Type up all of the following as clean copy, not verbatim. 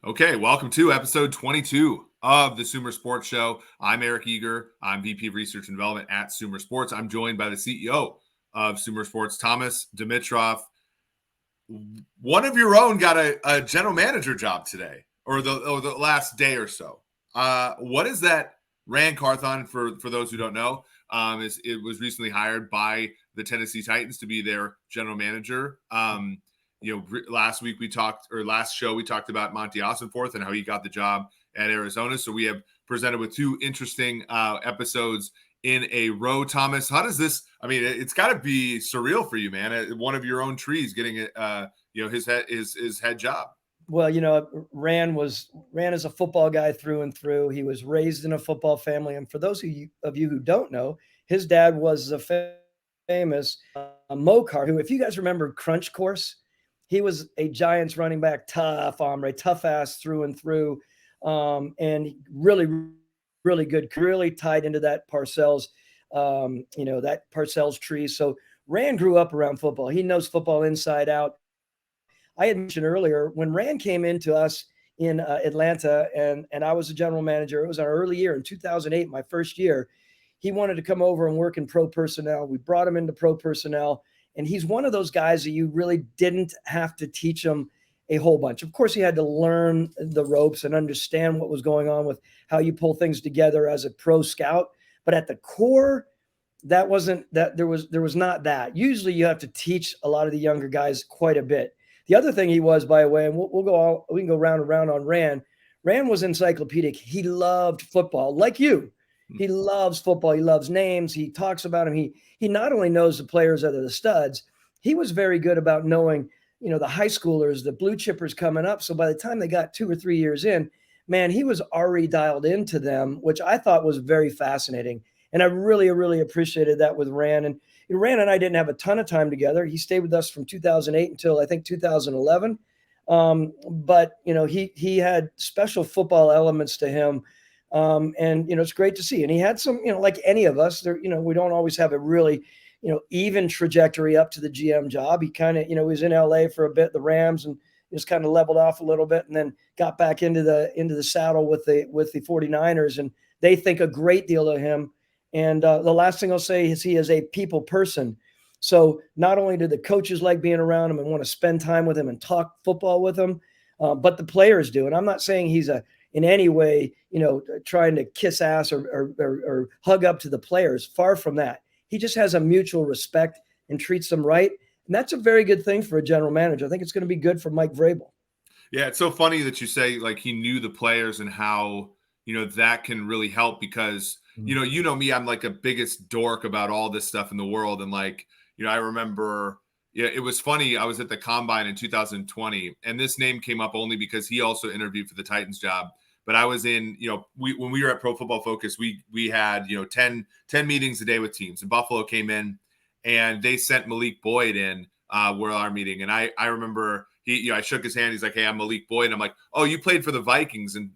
Okay, welcome to episode 22 of the Sumer Sports Show. I'm Eric Eager. I'm VP of Research and Development at Sumer Sports. I'm joined by the CEO of Sumer Sports, Thomas Dimitroff. One of your own got a general manager job today, or the last day or so. What is that? Ran Carthon, for those who don't know, it was recently hired by the Tennessee Titans to be their general manager. Last week last show we talked about Monty Ossenforth and how he got the job at Arizona. So we have presented with two interesting episodes in a row. Thomas, how does this? I mean, it's got to be surreal for you, man. One of your own trees getting his head job. Well, Ran is a football guy through and through. He was raised in a football family, and for those of you who don't know, his dad was a famous Mo Cart, who, if you guys remember Crunch Course, he was a Giants running back, tough hombre, tough ass through and through, and really, really good, really tied into that that Parcells tree. So Ran grew up around football. He knows football inside out. I had mentioned earlier when Ran came into us in Atlanta, and I was a general manager. It was our early year in 2008, my first year. He wanted to come over and work in pro personnel. We brought him into pro personnel, and he's one of those guys that you really didn't have to teach him a whole bunch. Of course, he had to learn the ropes and understand what was going on with how you pull things together as a pro scout. But at the core, there was not that. Usually, you have to teach a lot of the younger guys quite a bit. The other thing he was, by the way, and we can go round and round on Ran. Ran was encyclopedic. He loved football, like you. He loves football. He loves names. He talks about them. He not only knows the players that are the studs, he was very good about knowing, the high schoolers, the blue chippers coming up. So by the time they got 2 or 3 years in, man, he was already dialed into them, which I thought was very fascinating. And I really, really appreciated that with Ran. And Ran and I didn't have a ton of time together. He stayed with us from 2008 until I think 2011. But he had special football elements to him. And it's great to see. And he had some, like any of us, we don't always have a really, even trajectory up to the GM job. He kind of, was in LA for a bit, the Rams, and just kind of leveled off a little bit, and then got back into the saddle with the 49ers. And they think a great deal of him. And the last thing I'll say is he is a people person. So not only do the coaches like being around him and want to spend time with him and talk football with him, but the players do. And I'm not saying he's in any way, trying to kiss ass or hug up to the players. Far from that. He just has a mutual respect and treats them right. And that's a very good thing for a general manager. I think it's going to be good for Mike Vrabel. Yeah, it's so funny that you say like he knew the players and how, that can really help because, you know me, I'm like a biggest dork about all this stuff in the world. And like, I remember, it was funny. I was at the Combine in 2020, and this name came up only because he also interviewed for the Titans job. But I was in, when we were at Pro Football Focus, we had, 10 meetings a day with teams. And Buffalo came in, and they sent Malik Boyd in were our meeting. And I remember I shook his hand. He's like, "Hey, I'm Malik Boyd." And I'm like, "Oh, you played for the Vikings in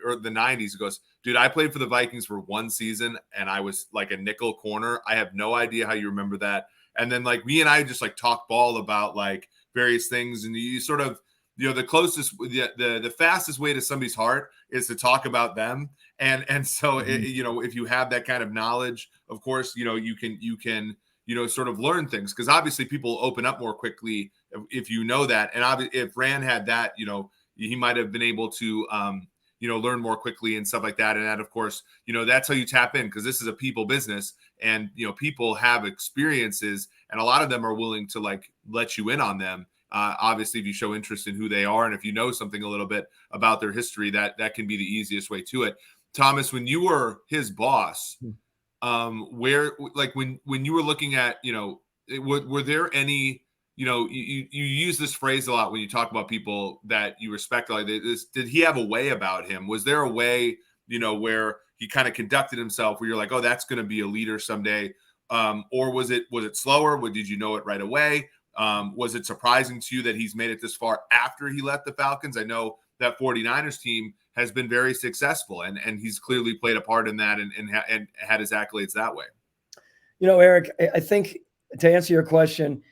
or the 90s." He goes, "Dude, I played for the Vikings for one season, and I was like a nickel corner. I have no idea how you remember that." And then like me and I just like talk ball about like various things, and you sort of, the closest, the fastest way to somebody's heart is to talk about them. And so, if you have that kind of knowledge, of course, you can sort of learn things, because obviously people open up more quickly if you know that. And if Ran had that, he might have been able to, learn more quickly and stuff like that. And that, of course, that's how you tap in, because this is a people business, and, people have experiences, and a lot of them are willing to like let you in on them. Obviously, if you show interest in who they are, and if you know something a little bit about their history, that can be the easiest way to it. Thomas, when you were his boss, where, like, when you were looking at, were there any, you use this phrase a lot when you talk about people that you respect, like this, did he have a way about him? Was there a way, where he kind of conducted himself where you're like, oh, that's going to be a leader someday? Or was it slower? Did you know it right away? Was it surprising to you that he's made it this far after he left the Falcons? I know that 49ers team has been very successful, and he's clearly played a part in that and had his accolades that way. Eric, I think to answer your question,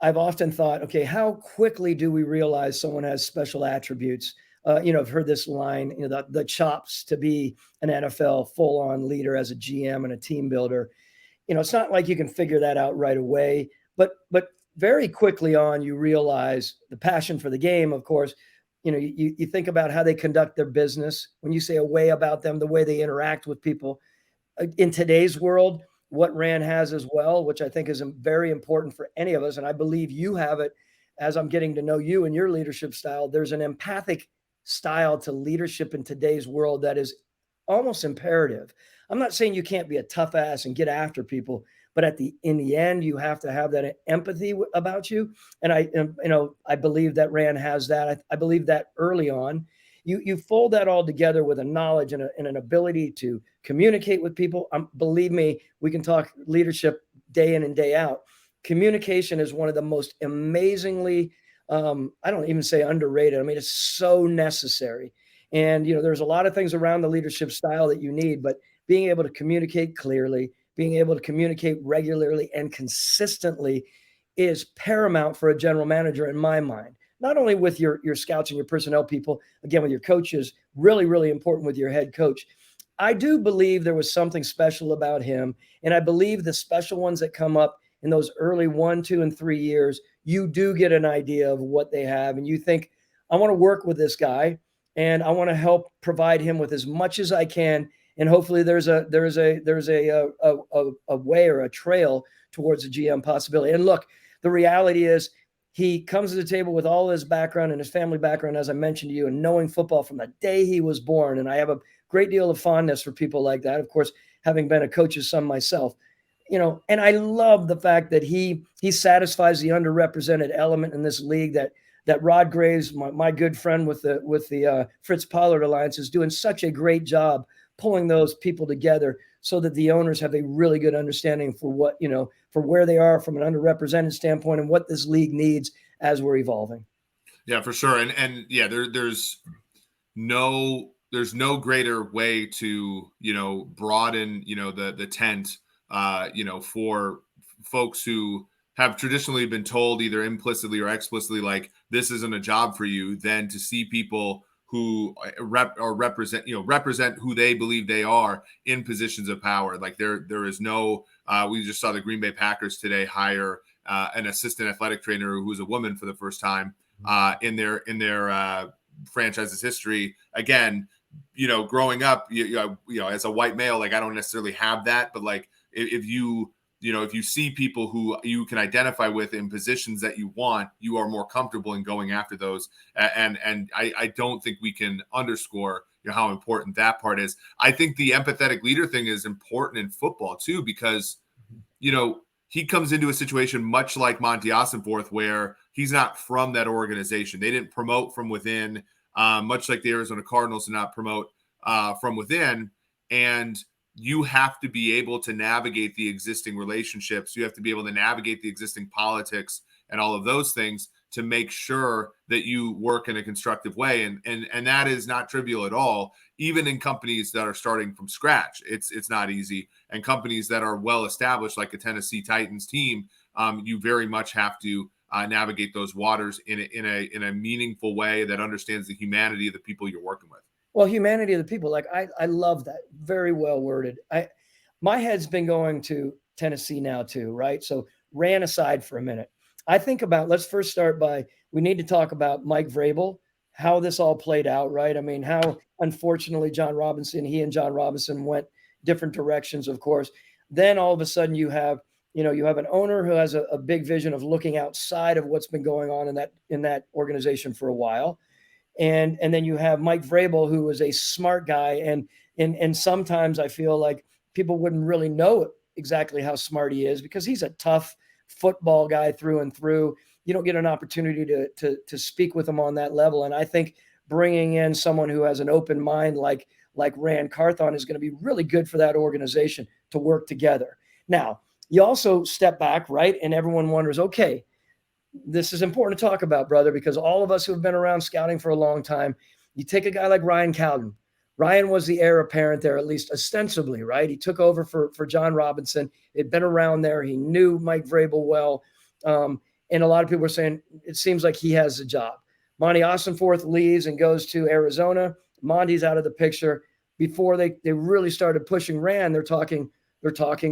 I've often thought, okay, how quickly do we realize someone has special attributes? I've heard this line, the chops to be an NFL full-on leader as a GM and a team builder. It's not like you can figure that out right away, but very quickly on, you realize the passion for the game, of course. You think about how they conduct their business. When you say a way about them, the way they interact with people. In today's world, what Ran has as well, which I think is very important for any of us, and I believe you have it as I'm getting to know you and your leadership style, there's an empathic style to leadership in today's world that is almost imperative. I'm not saying you can't be a tough ass and get after people, but in the end, you have to have that empathy about you. And I believe that Ran has that. I believe that early on, you fold that all together with a knowledge and an ability to communicate with people. Believe me, we can talk leadership day in and day out. Communication is one of the most amazingly, I don't even say underrated. I mean, it's so necessary. And, there's a lot of things around the leadership style that you need, but being able to communicate clearly, being able to communicate regularly and consistently is paramount for a general manager in my mind. Not only with your scouts and your personnel people, again, with your coaches, really, really important with your head coach. I do believe there was something special about him. And I believe the special ones that come up in those early 1, 2, and 3 years, you do get an idea of what they have. And you think, I want to work with this guy and I want to help provide him with as much as I can. And hopefully there's a way or a trail towards a GM possibility. And look, the reality is he comes to the table with all his background and his family background, as I mentioned to you, and knowing football from the day he was born. And I have a great deal of fondness for people like that. Of course, having been a coach's son myself, and I love the fact that he satisfies the underrepresented element in this league that Rod Graves, my good friend with the Fritz Pollard Alliance, is doing such a great job pulling those people together so that the owners have a really good understanding for for where they are from an underrepresented standpoint and what this league needs as we're evolving. Yeah, for sure. And yeah, there's no greater way to, broaden, the tent, for folks who have traditionally been told either implicitly or explicitly, like, this isn't a job for you, than to see people who represent who they believe they are in positions of power. Like there is no, we just saw the Green Bay Packers today hire an assistant athletic trainer who's a woman for the first time in their franchise's history. Again, growing up, as a white male, like, I don't necessarily have that, but like if you see people who you can identify with in positions that you want, you are more comfortable in going after those. And I don't think we can underscore how important that part is. I think the empathetic leader thing is important in football too, because, he comes into a situation much like Monty Ossenforth, where he's not from that organization. They didn't promote from within, much like the Arizona Cardinals did not promote from within. And you have to be able to navigate the existing relationships. You have to be able to navigate the existing politics and all of those things to make sure that you work in a constructive way. And that is not trivial at all. Even in companies that are starting from scratch, it's not easy. And companies that are well established, like a Tennessee Titans team, you very much have to navigate those waters in a meaningful way that understands the humanity of the people you're working with. Well, humanity of the people, like I love that. Very well worded. My head's been going to Tennessee now too, right? So Ran aside for a minute. I think about, let's first start by, we need to talk about Mike Vrabel, how this all played out, right? I mean, how unfortunately he and John Robinson went different directions, of course. Then all of a sudden you have an owner who has a big vision of looking outside of what's been going on in that organization for a while. And then you have Mike Vrabel, who is a smart guy. And sometimes I feel like people wouldn't really know exactly how smart he is, because he's a tough football guy through and through. You don't get an opportunity to speak with him on that level. And I think bringing in someone who has an open mind like Ran Carthon is going to be really good for that organization to work together. Now, you also step back, right? And everyone wonders, okay, this is important to talk about, brother, because all of us who have been around scouting for a long time, you take a guy like Ran Carthon. Ryan was the heir apparent there, at least ostensibly, right? He took over for John Robinson. He'd been around there. He knew Mike Vrabel well. And a lot of people were saying, it seems like he has a job. Monty Ossenforth leaves and goes to Arizona. Monty's out of the picture. Before they really started pushing Ran, they're talking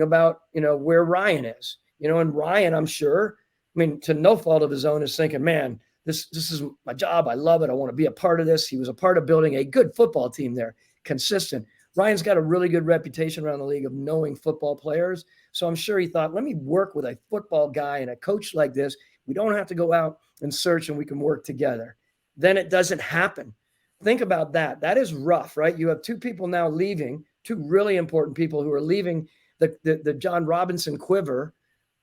about, where Ryan is, and Ryan, I'm sure, I mean, to no fault of his own, is thinking, man, this is my job. I love it. I want to be a part of this. He was a part of building a good football team there, consistent. Ryan's got a really good reputation around the league of knowing football players. So I'm sure he thought, let me work with a football guy and a coach like this. We don't have to go out and search, and we can work together. Then it doesn't happen. Think about that. That is rough, right? You have two people now leaving, two really important people who are leaving the John Robinson quiver.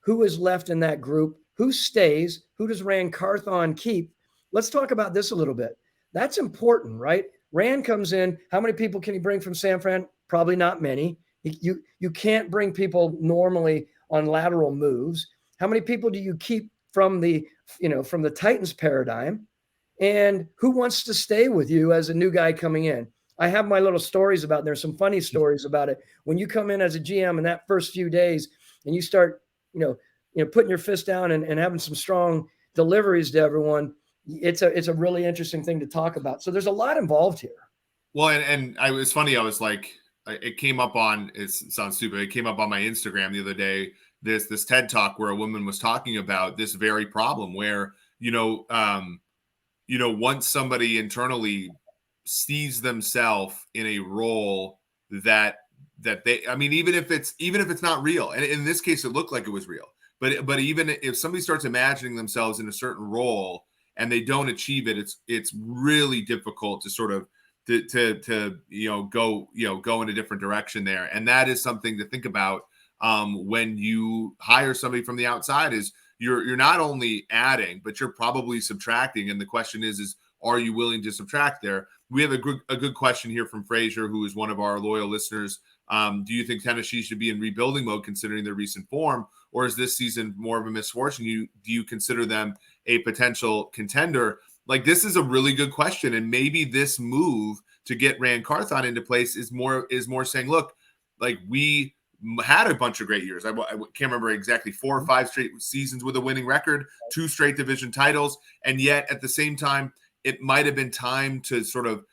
Who is left in that group? Who stays? Who does Ran Carthon keep? Let's talk about this a little bit. That's important, right? Ran comes in. How many people can he bring from San Fran? Probably not many. You can't bring people normally on lateral moves. How many people do you keep from the Titans paradigm? And who wants to stay with you as a new guy coming in? I have my little stories about it. There's some funny stories about it. When you come in as a GM in that first few days and you start, putting your fist down and having some strong deliveries to everyone, it's a really interesting thing to talk about. So there's a lot involved here. Well, and it's funny. I was like, it came up on, it sounds stupid. It came up on my Instagram the other day, this TED Talk where a woman was talking about this very problem where, once somebody internally sees themselves in a role that they, I mean, even if it's not real, and in this case, it looked like it was real, but even if somebody starts imagining themselves in a certain role and they don't achieve it, it's really difficult to sort of go in a different direction there. And that is something to think about when you hire somebody from the outside. Is you're not only adding, but you're probably subtracting. And the question is are you willing to subtract there? We have a good question here from Frazier, who is one of our loyal listeners. Do you think Tennessee should be in rebuilding mode considering their recent form, or is this season more of a misfortune? Do you consider them a potential contender? Like, this is a really good question. And maybe this move to get Ran Carthon into place is more saying, look, like, we had a bunch of great years. I can't remember exactly 4 or 5 straight seasons with a winning record, 2 straight division titles. And yet at the same time, it might have been time to sort of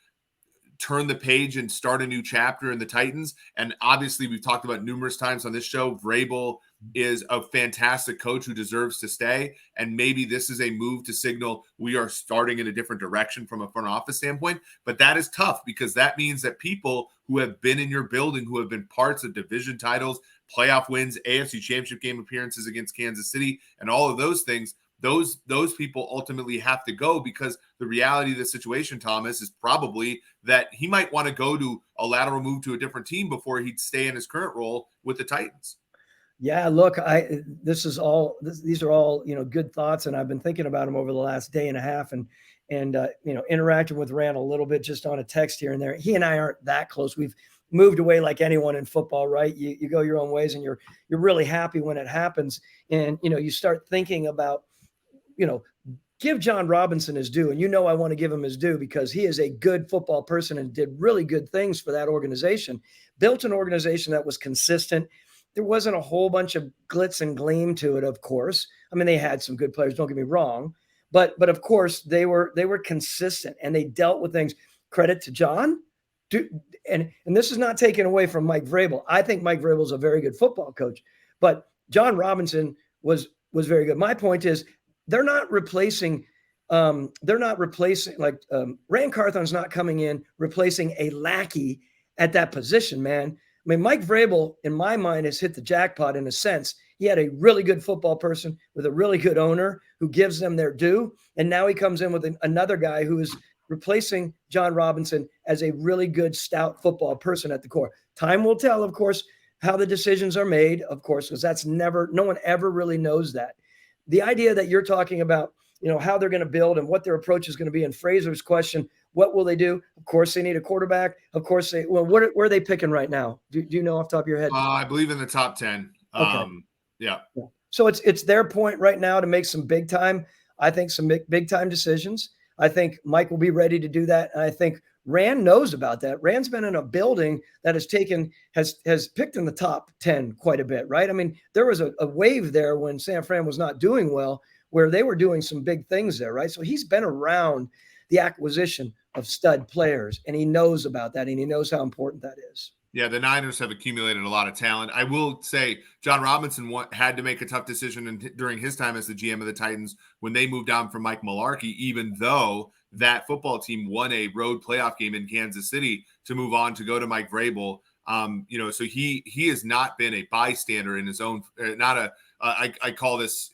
turn the page and start a new chapter in the Titans. And obviously we've talked about numerous times on this show, Vrabel is a fantastic coach who deserves to stay. And maybe this is a move to signal we are starting in a different direction from a front office standpoint. But that is tough because that means that people who have been in your building, who have been parts of division titles, playoff wins, AFC championship game appearances against Kansas City, and all of those things, those people ultimately have to go, because the reality of the situation, Thomas, is probably that he might want to go to a lateral move to a different team before he'd stay in his current role with the Titans. Yeah, look, these are all, good thoughts, and I've been thinking about them over the last day and a half, and interacting with Ran a little bit just on a text here and there. He and I aren't that close. We've moved away like anyone in football, right? You go your own ways, and you're really happy when it happens, and you start thinking about, give John Robinson his due. And I want to give him his due because he is a good football person and did really good things for that organization. Built an organization that was consistent. There wasn't a whole bunch of glitz and gleam to it, of course. I mean, they had some good players, don't get me wrong. But of course, they were consistent and they dealt with things. Credit to John. And this is not taken away from Mike Vrabel. I think Mike Vrabel is a very good football coach. But John Robinson was very good. My point is, they're not replacing Ran Carthon's not coming in replacing a lackey at that position, man. I mean, Mike Vrabel, in my mind, has hit the jackpot in a sense. He had a really good football person with a really good owner who gives them their due. And now he comes in with another guy who is replacing John Robinson as a really good, stout football person at the core. Time will tell, of course, how the decisions are made, of course, because no one ever really knows that. The idea that you're talking about, how they're going to build and what their approach is going to be, and Fraser's question, what will they do? Of course, they need a quarterback. Of course, where are they picking right now? Do you know off the top of your head? I believe in the top 10. Okay. Yeah. So it's their point right now to make some big time decisions. I think Mike will be ready to do that. And I think Ran knows about that. Ran's been in a building that has picked in the top 10 quite a bit, right? I mean, there was a wave there when San Fran was not doing well, where they were doing some big things there, right? So he's been around the acquisition of stud players, and he knows about that, and he knows how important that is. Yeah, the Niners have accumulated a lot of talent. I will say John Robinson had to make a tough decision during his time as the GM of the Titans when they moved on from Mike Mularkey, even though that football team won a road playoff game in Kansas City to move on to go to Mike Vrabel. So he has not been a bystander in his own, not a, I call this,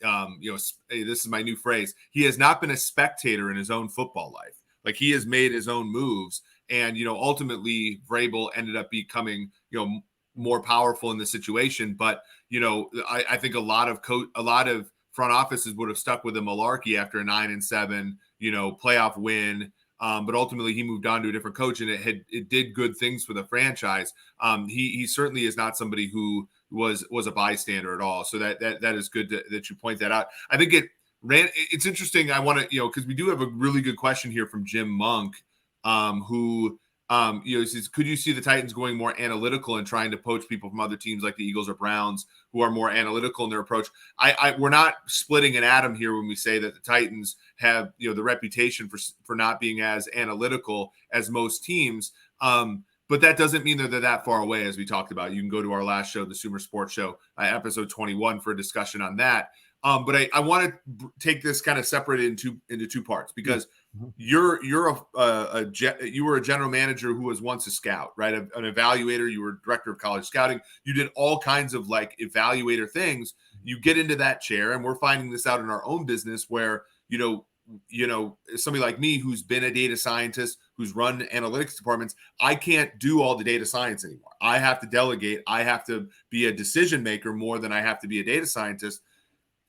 this is my new phrase. He has not been a spectator in his own football life. Like, he has made his own moves. And, ultimately Vrabel ended up becoming, more powerful in the situation. But, I think a lot of front offices would have stuck with a Mularkey after a 9-7, playoff win. But ultimately he moved on to a different coach, and it did good things for the franchise. He certainly is not somebody who was a bystander at all. So that is good that you point that out. I think it's interesting. I want to, because we do have a really good question here from Jim Monk, who says, could you see the Titans going more analytical and trying to poach people from other teams like the Eagles or Browns who are more analytical in their approach? We're not splitting an atom here when we say that the Titans have, the reputation for not being as analytical as most teams. But that doesn't mean they're that far away, as we talked about. You can go to our last show, the Sumer Sports Show, episode 21, for a discussion on that. But I want to take this kind of separated into two parts, because you were a general manager who was once a scout, right? An evaluator. You were director of college scouting. You did all kinds of like evaluator things. You get into that chair, and we're finding this out in our own business where, somebody like me who's been a data scientist, who's run analytics departments, I can't do all the data science anymore. I have to delegate. I have to be a decision maker more than I have to be a data scientist.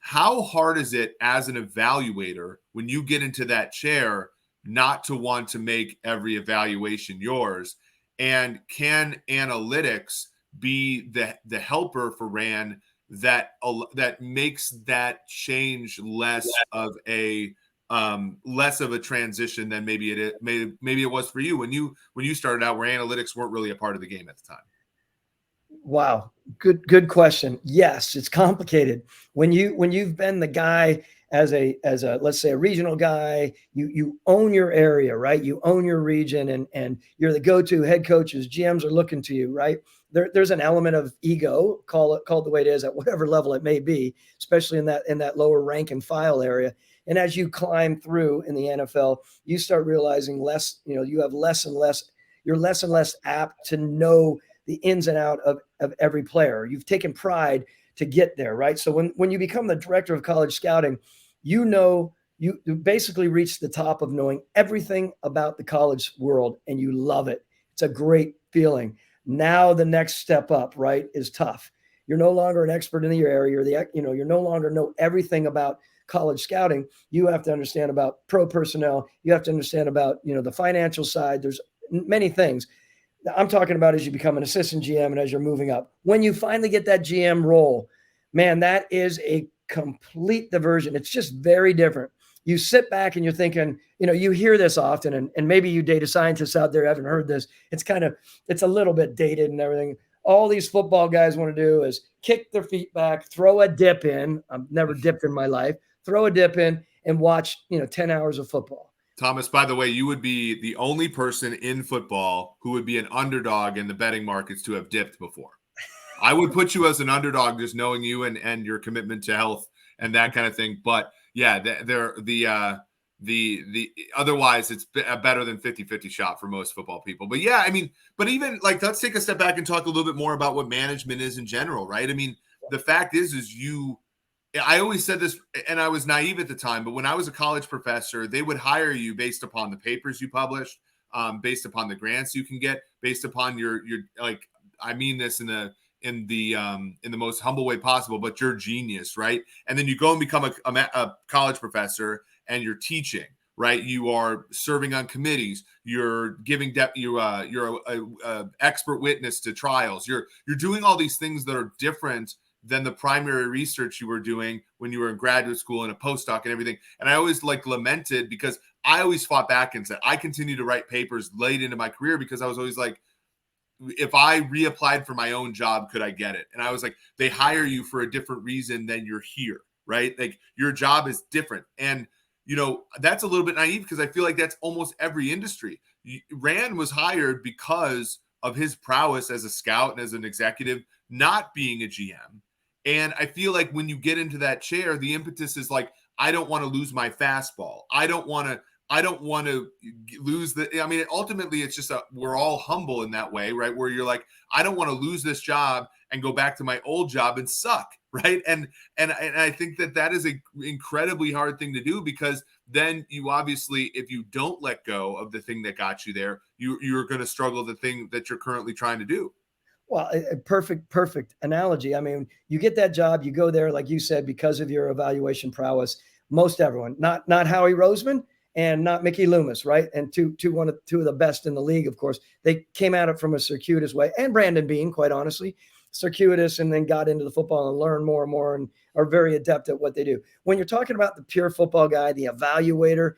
How hard is it as an evaluator when you get into that chair not to want to make every evaluation yours? And can analytics be the helper for Ran that makes that change less of a transition than maybe it was for you when you started out, where analytics weren't really a part of the game at the time? Wow. Good question. Yes, it's complicated. When you've been the guy as a, let's say, a regional guy, you own your area, right? You own your region, and you're the go-to. Head coaches, GMs are looking to you, right? There's an element of ego, call it the way it is, at whatever level it may be, especially in that lower rank and file area. And as you climb through in the NFL, you start realizing you have less and less, you're less and less apt to know the ins and out of every player. You've taken pride to get there, right? So when you become the director of college scouting, you basically reach the top of knowing everything about the college world, and you love it. It's a great feeling. Now the next step up, right, is tough. You're no longer an expert in your area. You're no longer know everything about college scouting. You have to understand about pro personnel. You have to understand about, the financial side. There's many things. I'm talking about as you become an assistant GM and as you're moving up. When you finally get that GM role, man, that is a complete diversion. It's just very different. You sit back and you're thinking, you hear this often, and maybe you data scientists out there haven't heard this. It's a little bit dated and everything. All these football guys want to do is kick their feet back, throw a dip in. I've never dipped in my life. Throw a dip in and watch, 10 hours of football. Thomas, by the way, you would be the only person in football who would be an underdog in the betting markets to have dipped before. I would put you as an underdog, just knowing you and your commitment to health and that kind of thing. But yeah, the otherwise it's a better than 50-50 shot for most football people. But yeah, but even let's take a step back and talk a little bit more about what management is in general, right? The fact is I always said this, and I was naive at the time, but when I was a college professor, they would hire you based upon the papers you published, based upon the grants you can get, based upon your I mean this in the most humble way possible, but you're genius, right? And then you go and become a college professor, and you're teaching, right? You are serving on committees. You're giving you're a expert witness to trials. You're doing all these things that are different than the primary research you were doing when you were in graduate school and a postdoc and everything. And I always lamented, because I always fought back and said, I continue to write papers late into my career, because I was always like, if I reapplied for my own job, could I get it? And I was like, they hire you for a different reason than you're here. right? Like your job is different. And, that's a little bit naive because I feel like that's almost every industry. Rand was hired because of his prowess as a scout and as an executive, not being a GM. And I feel like when you get into that chair, the impetus is like, I don't want to lose my fastball. I don't want to lose ultimately it's just we're all humble in that way, right? Where you're like, I don't want to lose this job and go back to my old job and suck. Right. And I think that is an incredibly hard thing to do, because then you obviously, if you don't let go of the thing that got you there, you're going to struggle the thing that you're currently trying to do. Well, a perfect analogy. I mean, you get that job, you go there, like you said, because of your evaluation prowess. Most everyone, not Howie Roseman and not Mickey Loomis, right? And two of the best in the league, of course. They came at it from a circuitous way, and Brandon Beane, quite honestly, circuitous, and then got into the football and learned more and more and are very adept at what they do. When you're talking about the pure football guy, the evaluator,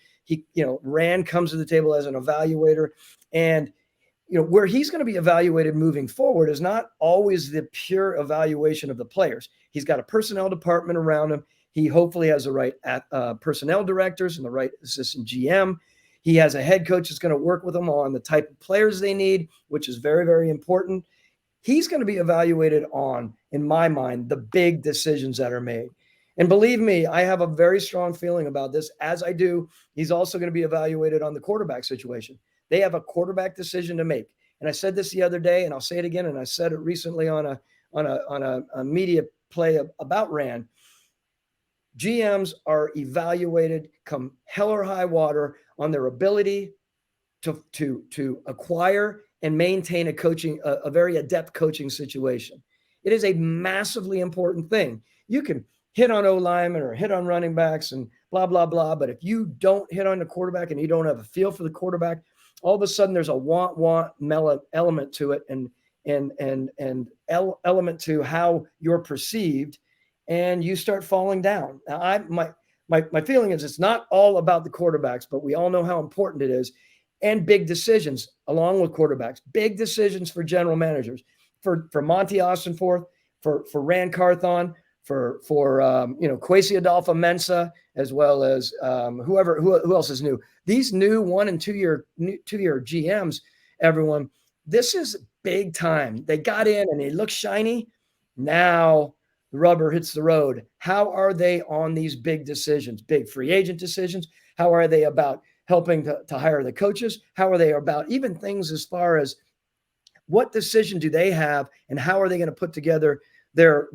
Rand comes to the table as an evaluator, and where he's going to be evaluated moving forward is not always the pure evaluation of the players. He's got a personnel department around him. He hopefully has the right personnel directors and the right assistant GM. He has a head coach that's going to work with them on the type of players they need, which is very, very important. He's going to be evaluated on, in my mind, the big decisions that are made. And believe me, I have a very strong feeling about this, as I do. He's also going to be evaluated on the quarterback situation. They have a quarterback decision to make. And I said this the other day, and I'll say it again, and I said it recently on a media play about Rand. GMs are evaluated come hell or high water on their ability to acquire and maintain a very adept coaching situation. It is a massively important thing. You can hit on O-linemen or hit on running backs and blah, blah, blah. But if you don't hit on the quarterback and you don't have a feel for the quarterback, all of a sudden there's a want element to it and element to how you're perceived, and you start falling down. Now, my feeling is it's not all about the quarterbacks, but we all know how important it is. And big decisions along with quarterbacks, big decisions for general managers, for Monty Austinforth, for Ran Carthon, for Kwesi Adolfo-Mensah, as well as who else is new. These new 1 and 2 year GMs, everyone, this is big time. They got in and they look shiny. Now the rubber hits the road. How are they on these big decisions, big free agent decisions? How are they about helping to hire the coaches? How are they about even things as far as what decision do they have and how are they going to put together their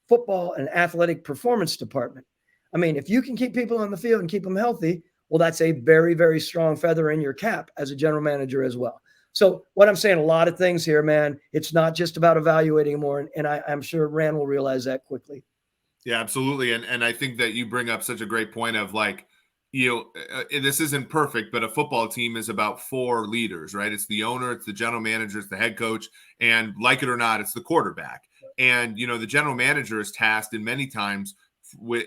football and athletic performance department? I mean, if you can keep people on the field and keep them healthy, well, that's a very, very strong feather in your cap as a general manager as well. So what I'm saying, a lot of things here, man. It's not just about evaluating more, and I'm sure Rand will realize that quickly. Yeah, absolutely. And I think that you bring up such a great point of like, this isn't perfect, but a football team is about 4 leaders, right? It's the owner, it's the general manager, it's the head coach, and like it or not, it's the quarterback. And, the general manager is tasked in many times with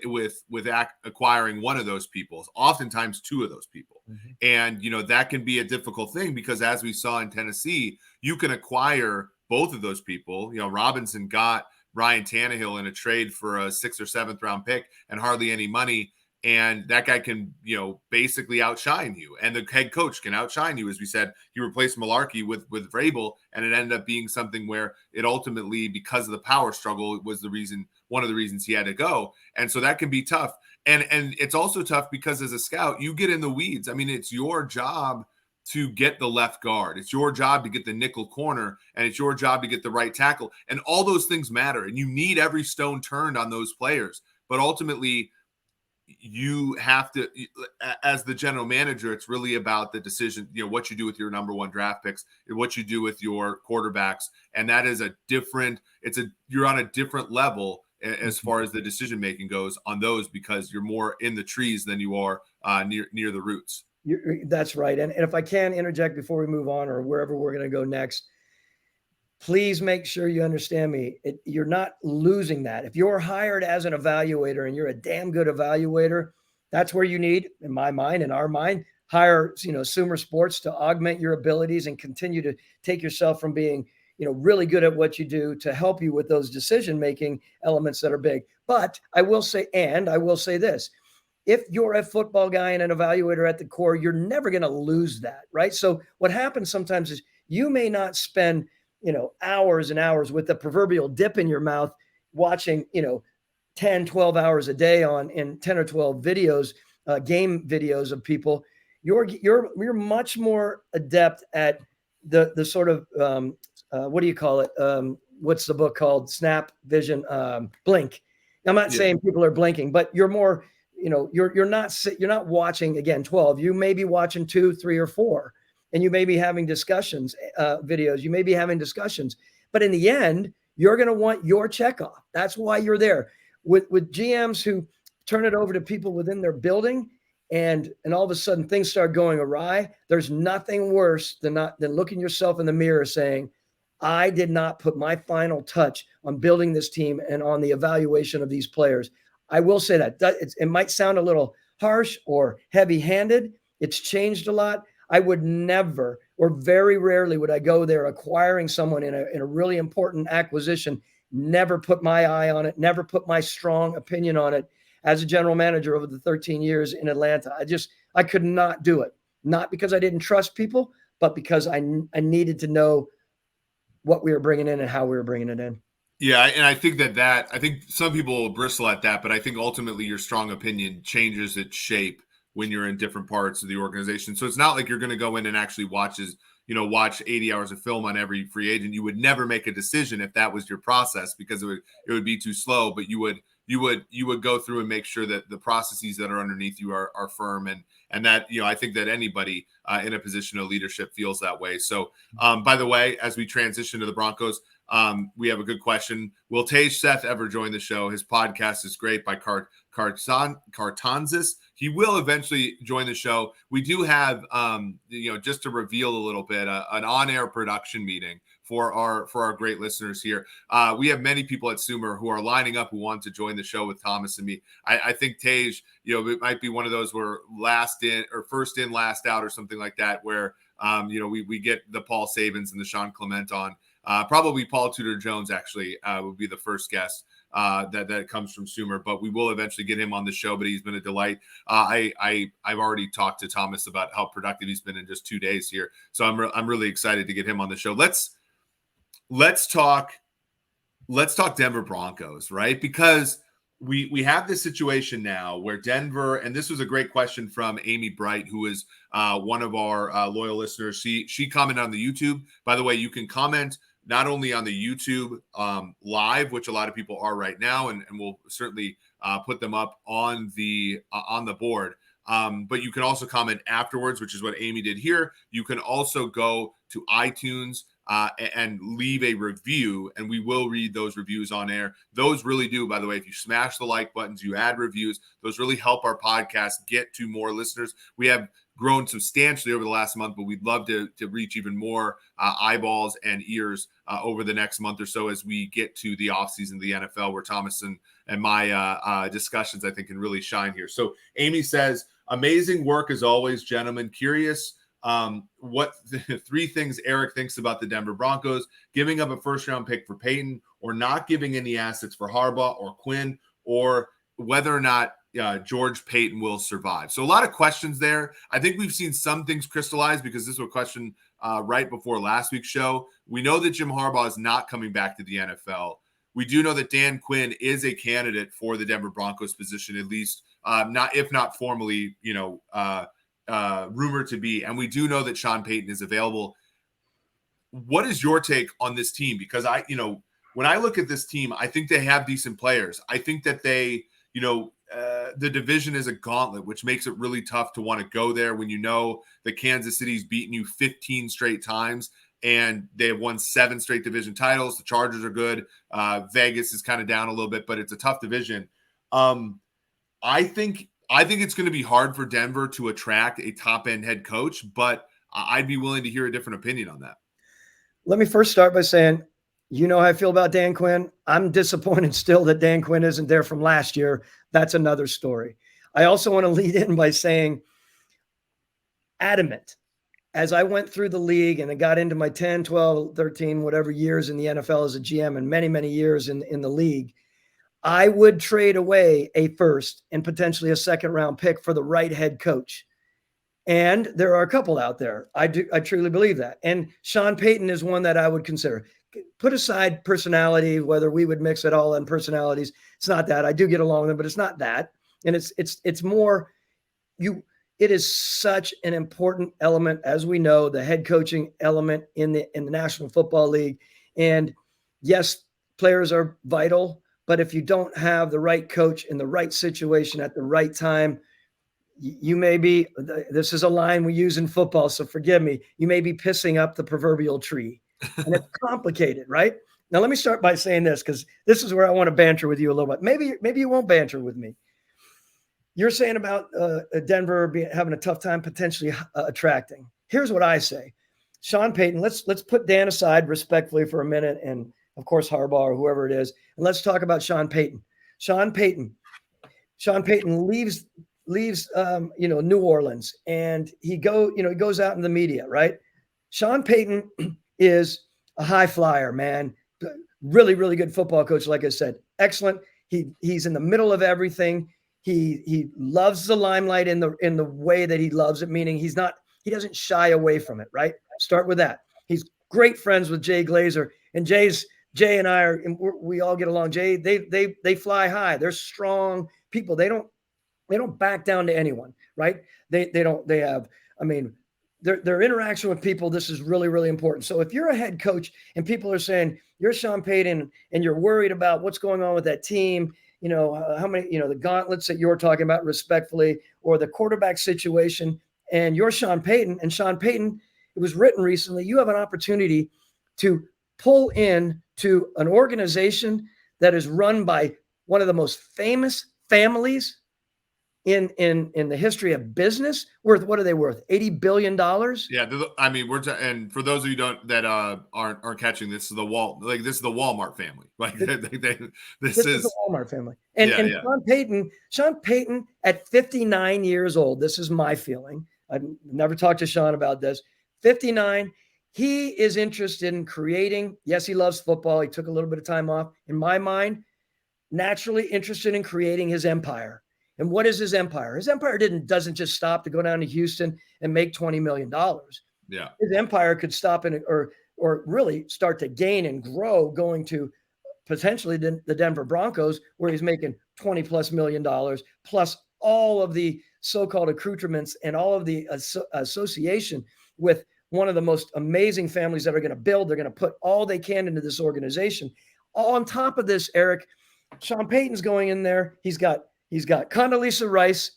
acquiring one of those people, oftentimes 2 of those people. Mm-hmm. And, that can be a difficult thing because as we saw in Tennessee, you can acquire both of those people. Robinson got Ryan Tannehill in a trade for a 6th or 7th round pick and hardly any money. And that guy can, basically outshine you. And the head coach can outshine you. As we said, he replaced Malarkey with Vrabel, and it ended up being something where it ultimately, because of the power struggle, was one of the reasons he had to go. And so that can be tough. And it's also tough because as a scout, you get in the weeds. I mean, it's your job to get the left guard. It's your job to get the nickel corner, and it's your job to get the right tackle. And all those things matter. And you need every stone turned on those players. But ultimately, you have to, as the general manager, it's really about the decision, what you do with your number 1 draft picks, what you do with your quarterbacks. And that is you're on a different level as far as the decision-making goes on those, because you're more in the trees than you are near the roots. That's right. And if I can interject before we move on or wherever we're going to go next, please make sure you understand me. You're not losing that. If you're hired as an evaluator and you're a damn good evaluator, that's where you need, in my mind, in our mind, hire, Sumer Sports to augment your abilities and continue to take yourself from being, really good at what you do to help you with those decision-making elements that are big. But I will say this, if you're a football guy and an evaluator at the core, you're never going to lose that, right? So what happens sometimes is you may not spend, hours and hours with the proverbial dip in your mouth watching, 10, 12 hours a day in 10 or 12 videos, game videos of people. You're much more adept at the sort of, what do you call it? What's the book called? Snap Vision, Blink. I'm not saying people are blinking, but you're more, you're not watching again 12. You may be watching 2, 3, or 4, and you may be having discussions, videos. You may be having discussions, but in the end, you're going to want your checkoff. That's why you're there. With GMs who turn it over to people within their building, and all of a sudden things start going awry, there's nothing worse than looking yourself in the mirror saying, I did not put my final touch on building this team and on the evaluation of these players. I will say that it might sound a little harsh or heavy-handed. It's changed a lot. I would never, or very rarely would I go there acquiring someone in a really important acquisition, never put my eye on it, never put my strong opinion on it. As a general manager over the 13 years in Atlanta, I could not do it. Not because I didn't trust people, but because I needed to know what we were bringing in and how we were bringing it in. Yeah, and I think I think some people will bristle at that, but I think ultimately your strong opinion changes its shape when you're in different parts of the organization. So it's not like you're going to go in and actually watch 80 hours of film on every free agent. You would never make a decision if that was your process, because it would be too slow, but you would go through and make sure that the processes that are underneath you are firm, and that, I think that anybody in a position of leadership feels that way. So by the way, as we transition to the Broncos, we have a good question. Will Tej Seth ever join the show? His podcast is great, by Cartonzis. He will eventually join the show. We do have, just to reveal a little bit, an on-air production meeting for our great listeners here. We have many people at Sumer who are lining up who want to join the show with Thomas and me. I think Tej, it might be one of those where last in or first in, last out, or something like that, where we get the Paul Sabins and the Sean Clement on. Probably Paul Tudor Jones actually would be the first guest that comes from Sumer, but we will eventually get him on the show. But he's been a delight. I've already talked to Thomas about how productive he's been in just 2 days here, so I'm really excited to get him on the show. Let's talk Denver Broncos, right? Because we have this situation now where Denver, and this was a great question from Amy Bright, who is one of our loyal listeners. She commented on the YouTube. By the way, you can comment not only on the YouTube live, which a lot of people are right now, and we'll certainly put them up on the board. But you can also comment afterwards, which is what Amy did here. You can also go to iTunes and leave a review, and we will read those reviews on air. Those really do, by the way, if you smash the like buttons, you add reviews, those really help our podcast get to more listeners. We have grown substantially over the last month, but we'd love to reach even more eyeballs and ears over the next month or so as we get to the offseason of the NFL, where Thomas and my discussions, I think, can really shine here. So Amy says, amazing work as always, gentlemen. Curious what the 3 things Eric thinks about the Denver Broncos: giving up a first-round pick for Payton, or not giving any assets for Harbaugh or Quinn, or whether or not George Payton will survive. So a lot of questions there. I think we've seen some things crystallize, because this was a question right before last week's show. We know that Jim Harbaugh is not coming back to the NFL. We do know that Dan Quinn is a candidate for the Denver Broncos position, at least if not formally, rumored to be. And we do know that Sean Payton is available. What is your take on this team? Because when I look at this team, I think they have decent players. I think that they, the division is a gauntlet, which makes it really tough to want to go there when you know that Kansas City's beaten you 15 straight times and they have won 7 straight division titles. The Chargers are good. Vegas is kind of down a little bit, but it's a tough division. I think it's going to be hard for Denver to attract a top-end head coach, but I'd be willing to hear a different opinion on that. Let me first start by saying, how I feel about Dan Quinn. I'm disappointed still that Dan Quinn isn't there from last year. That's another story. I also want to lead in by saying adamant as I went through the league and I got into my 10, 12, 13, whatever years in the NFL as a GM and many, many years in the league, I would trade away a first and potentially a second round pick for the right head coach. And there are a couple out there. I truly believe that. And Sean Payton is one that I would consider. Put aside personality, whether we would mix it all in personalities. It's not that. I do get along with him, but it's not that. And it's more it is such an important element, as we know, the head coaching element in the National Football League. And yes, players are vital, but if you don't have the right coach in the right situation at the right time, you may be, this is a line we use in football, so forgive me, you may be pissing up the proverbial tree. And it's complicated, right? Now, let me start by saying this, because this is where I want to banter with you a little bit. Maybe you won't banter with me. You're saying about Denver having a tough time potentially attracting. Here's what I say. Sean Payton, let's put Dan aside respectfully for a minute, and of course Harbaugh or whoever it is, and let's talk about Sean Payton. Sean Payton leaves New Orleans, and he goes out in the media, right? Sean Payton is a high flyer, man. Really, really good football coach, like I said. Excellent. He's in the middle of everything. He loves the limelight in the way that he loves it, meaning he doesn't shy away from it, right? Start with that. He's great friends with Jay Glazer, and Jay and I we all get along. Jay, they fly high. They're strong people. They don't back down to anyone, right? Their interaction with people, this is really, really important. So if you're a head coach and people are saying you're Sean Payton and you're worried about what's going on with that team, how many, the gauntlets that you're talking about respectfully, or the quarterback situation, and you're Sean Payton, and Sean Payton, it was written recently, you have an opportunity to pull in to an organization that is run by one of the most famous families in the history of business. What are they worth? $80 billion. Yeah, and for those of you that aren't catching, this is the Walmart family. Like this is the Walmart family. And Sean Payton at 59 years old. This is my feeling. I've never talked to Sean about this. 59. He is interested in creating. Yes, he loves football. He took a little bit of time off. In my mind, naturally interested in creating his empire. And what is his empire? His empire doesn't just stop to go down to Houston and make $20 million. Yeah. His empire could stop or really start to gain and grow, going to potentially the Denver Broncos, where he's making $20+ million, plus all of the so-called accoutrements and all of the association with one of the most amazing families that are going to build. They're going to put all they can into this organization. All on top of this, Eric, Sean Payton's going in there. He's got Condoleezza Rice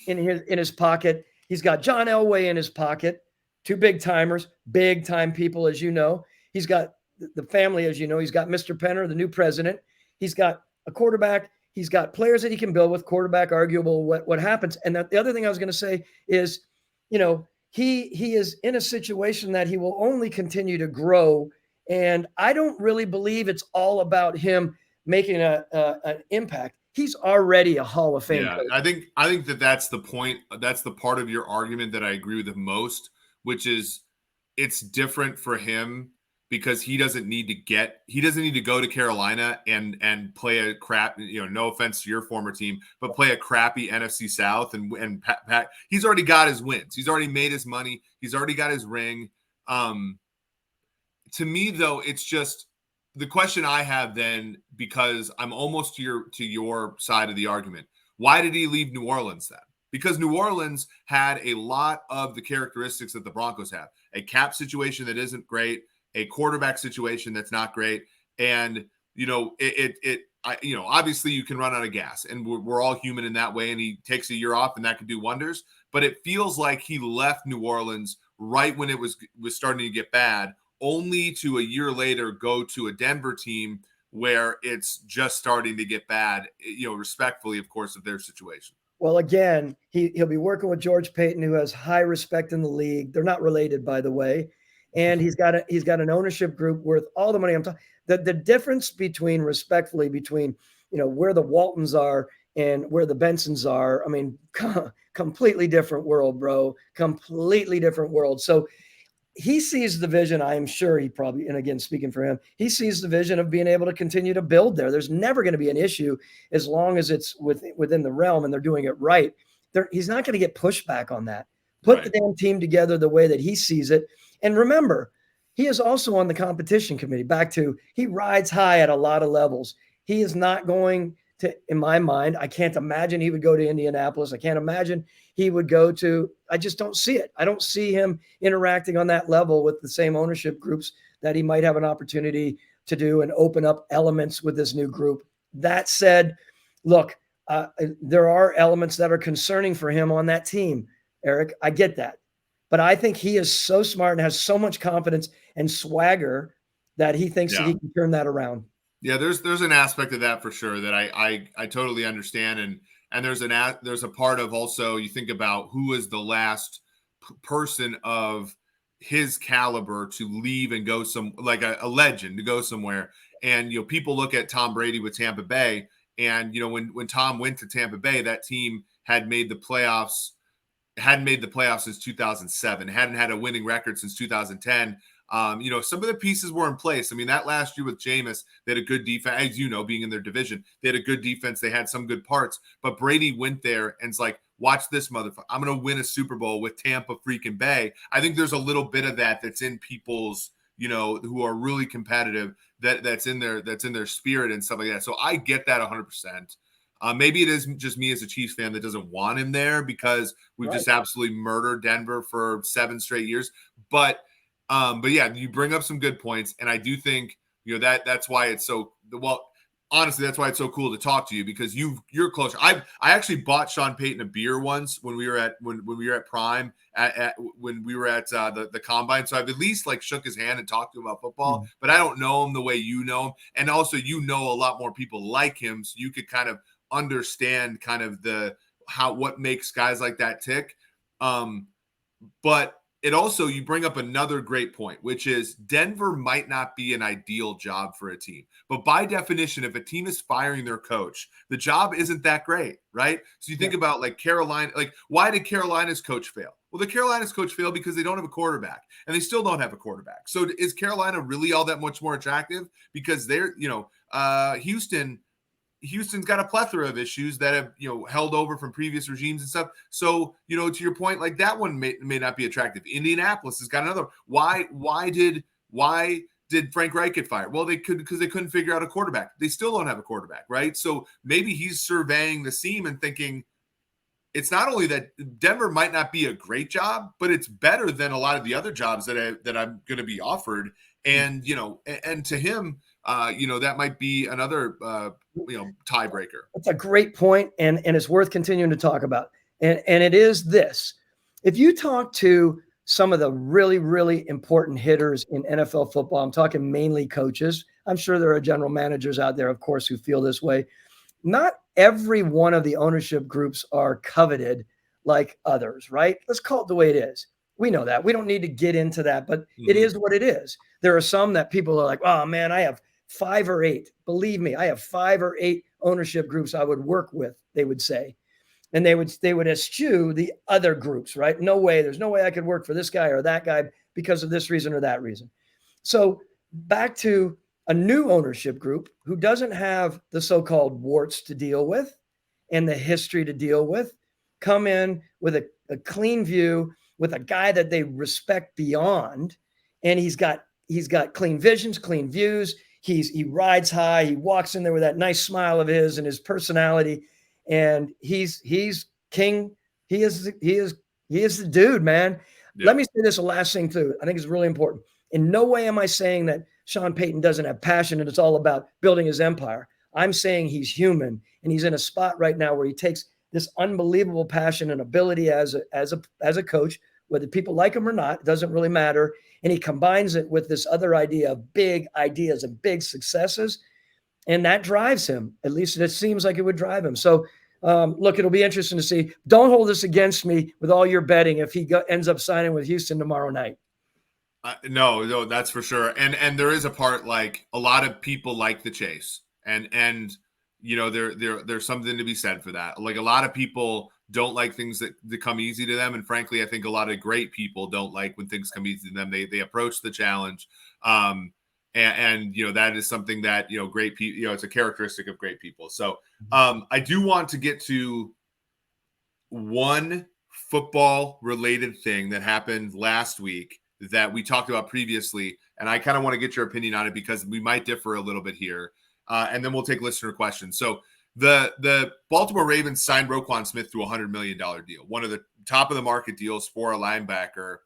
in his pocket. He's got John Elway in his pocket. Two big time people, as you know. He's got the family, as you know. He's got Mr. Penner, the new president. He's got a quarterback. He's got players that he can build with. Quarterback, arguable what happens. And the other thing I was going to say is, he is in a situation that he will only continue to grow. And I don't really believe it's all about him making an impact. He's already a Hall of Fame coach. I think that's the point. That's the part of your argument that I agree with the most, which is it's different for him because he doesn't need to go to Carolina and play a crap, no offense to your former team, but play a crappy NFC South and Pat. He's already got his wins. He's already made his money. He's already got his ring. To me, though, it's just the question I have then, because I'm almost to your side of the argument. Why did he leave New Orleans then? Because New Orleans had a lot of the characteristics that the Broncos have. A cap situation that isn't great, a quarterback situation that's not great. And, obviously you can run out of gas, and we're all human in that way. And he takes a year off and that could do wonders. But it feels like he left New Orleans right when it was starting to get bad, only to a year later go to a Denver team where it's just starting to get bad, respectfully, of course, of their situation. Well, again, he'll be working with George Payton, who has high respect in the league. They're not related, by the way. And he's got an ownership group worth all the money. I'm talking the difference between where the Waltons are and where the Bensons are, I mean, completely different world, bro. Completely different world. So he sees the vision. I am sure he probably, and again, speaking for him, he sees the vision of being able to continue to build there. There's never going to be an issue as long as it's within the realm and they're doing it right. He's not going to get pushback on that. Put the damn team together the way that he sees it. And remember, he is also on the competition committee. Back to, he rides high at a lot of levels. He is not going to, in my mind, I can't imagine he would go to Indianapolis. I can't imagine he would go to, I just don't see it. I don't see him interacting on that level with the same ownership groups that he might have an opportunity to do and open up elements with this new group. That said, look, there are elements that are concerning for him on that team, Eric. I get that. But I think he is so smart and has so much confidence and swagger that he thinks that he can turn that around. Yeah, there's an aspect of that for sure that I totally understand. And there's a part of also, you think about who is the last person of his caliber to leave and go like a legend to go somewhere. And, people look at Tom Brady with Tampa Bay, and, when Tom went to Tampa Bay, that team hadn't made the playoffs since 2007, hadn't had a winning record since 2010. Some of the pieces were in place. I mean, that last year with Jameis, they had a good defense, as being in their division. They had a good defense. They had some good parts. But Brady went there and it's like, watch this motherfucker. I'm going to win a Super Bowl with Tampa freaking Bay. I think there's a little bit of that's in people's, who are really competitive, that's in their spirit and stuff like that. So I get that 100%. Maybe it is just me as a Chiefs fan that doesn't want him there because we've just absolutely murdered Denver for 7 straight years. But yeah, you bring up some good points, and I do think that's why it's so well. Honestly, that's why it's so cool to talk to you because you're closer. I actually bought Sean Payton a beer once when we were at Prime when we were at the combine. So I've at least shook his hand and talked to him about football, but I don't know him the way you know him, and also a lot more people like him, so you could kind of understand kind of what makes guys like that tick. But it also, you bring up another great point, which is Denver might not be an ideal job for a team. But by definition, if a team is firing their coach, the job isn't that great, right? So you think about Carolina, why did Carolina's coach fail? Well, the Carolina's coach failed because they don't have a quarterback, and they still don't have a quarterback. So is Carolina really all that much more attractive? Because they're, Houston's got a plethora of issues that have, held over from previous regimes and stuff. So, to your point, that one may not be attractive. Indianapolis has got another. Why did Frank Reich get fired? Well, because they couldn't figure out a quarterback. They still don't have a quarterback, right? So maybe he's surveying the seam and thinking it's not only that Denver might not be a great job, but it's better than a lot of the other jobs that I'm going to be offered. And, and to him, that might be another, tiebreaker. That's a great point, and it's worth continuing to talk about. And it is this. If you talk to some of the really, really important hitters in NFL football, I'm talking mainly coaches. I'm sure there are general managers out there, of course, who feel this way. Not every one of the ownership groups are coveted like others, right? Let's call it the way it is. We know that. We don't need to get into that, but it is what it is. There are some that people are like, oh, man, I have 5 or 8. Believe me, I have 5 or 8 ownership groups I would work with, they would say. And they would eschew the other groups, right? No way. There's no way I could work for this guy or that guy because of this reason or that reason. So back to a new ownership group who doesn't have the so-called warts to deal with and the history to deal with, come in with a clean view, with a guy that they respect beyond, and he's got clean visions, clean views. He rides high. He walks in there with that nice smile of his and his personality, and he's king. He is the dude, man. Yeah. Let me say this last thing too. I think it's really important. In no way am I saying that Sean Payton doesn't have passion and it's all about building his empire. I'm saying he's human, and he's in a spot right now where he takes this unbelievable passion and ability as a coach, whether people like him or not, it doesn't really matter. And he combines it with this other idea of big ideas and big successes. And that drives him. At least it seems like it would drive him. So look, it'll be interesting to see. Don't hold this against me with all your betting if he ends up signing with Houston tomorrow night. No, that's for sure. And there is a part, a lot of people like the chase, and there's something to be said for that. Like, a lot of people don't like things that come easy to them, and frankly, I think a lot of great people don't like when things come easy to them. They approach the challenge, and that is something that great people. It's a characteristic of great people. So I do want to get to one football related thing that happened last week that we talked about previously, and I kind of want to get your opinion on it because we might differ a little bit here, and then we'll take listener questions. So the Baltimore Ravens signed Roquan Smith to a $100 million deal, one of the top of the market deals for a linebacker.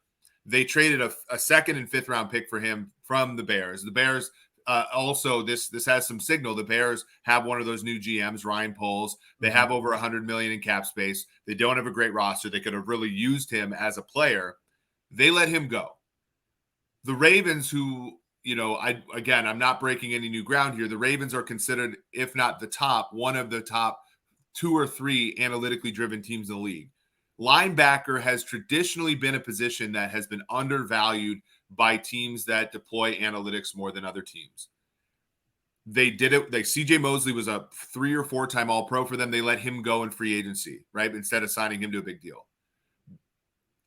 They traded a second and fifth round pick for him from the Bears. The Bears also, this has some signal. The Bears have one of those new GMs, Ryan Poles. They have over $100 million in cap space. They don't have a great roster. They could have really used him as a player. They let him go. The Ravens, who, I'm not breaking any new ground here. The Ravens are considered, if not the top, one of the top 2 or 3 analytically driven teams in the league. Linebacker has traditionally been a position that has been undervalued by teams that deploy analytics more than other teams. They did it. CJ Mosley was a 3 or 4 time All-Pro for them. They let him go in free agency, right? Instead of signing him to a big deal.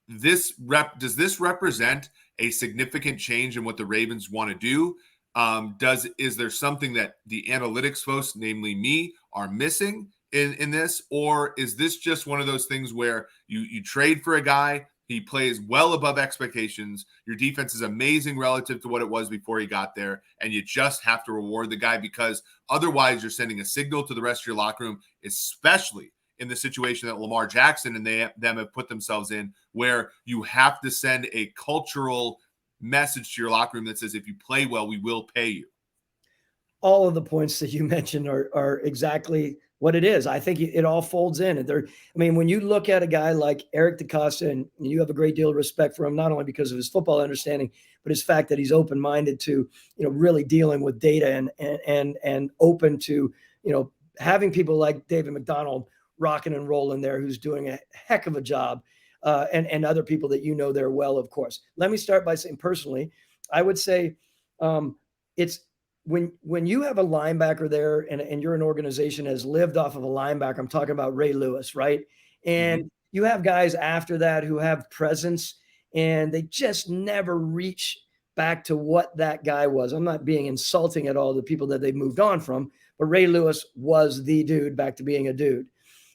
Does this represent a significant change in what the Ravens want to do? Is there something that the analytics folks, namely me, are missing in this? Or is this just one of those things where you trade for a guy, he plays well above expectations, your defense is amazing relative to what it was before he got there, and you just have to reward the guy, because otherwise you're sending a signal to the rest of your locker room, especially in the situation that Lamar Jackson and them have put themselves in, where you have to send a cultural message to your locker room that says, if you play well, we will pay you. All of the points that you mentioned are exactly what it is. I think it all folds in. And when you look at a guy like Eric DeCosta, and you have a great deal of respect for him, not only because of his football understanding, but his fact that he's open-minded to, really dealing with data and open to, having people like David McDonald rocking and rolling there, who's doing a heck of a job, and other people that there well, of course. Let me start by saying, personally, I would say it's when you have a linebacker there and you're an organization that has lived off of a linebacker. I'm talking about Ray Lewis, right? And you have guys after that who have presence, and they just never reach back to what that guy was. I'm not being insulting at all, the people that they've moved on from, but Ray Lewis was the dude back to being a dude.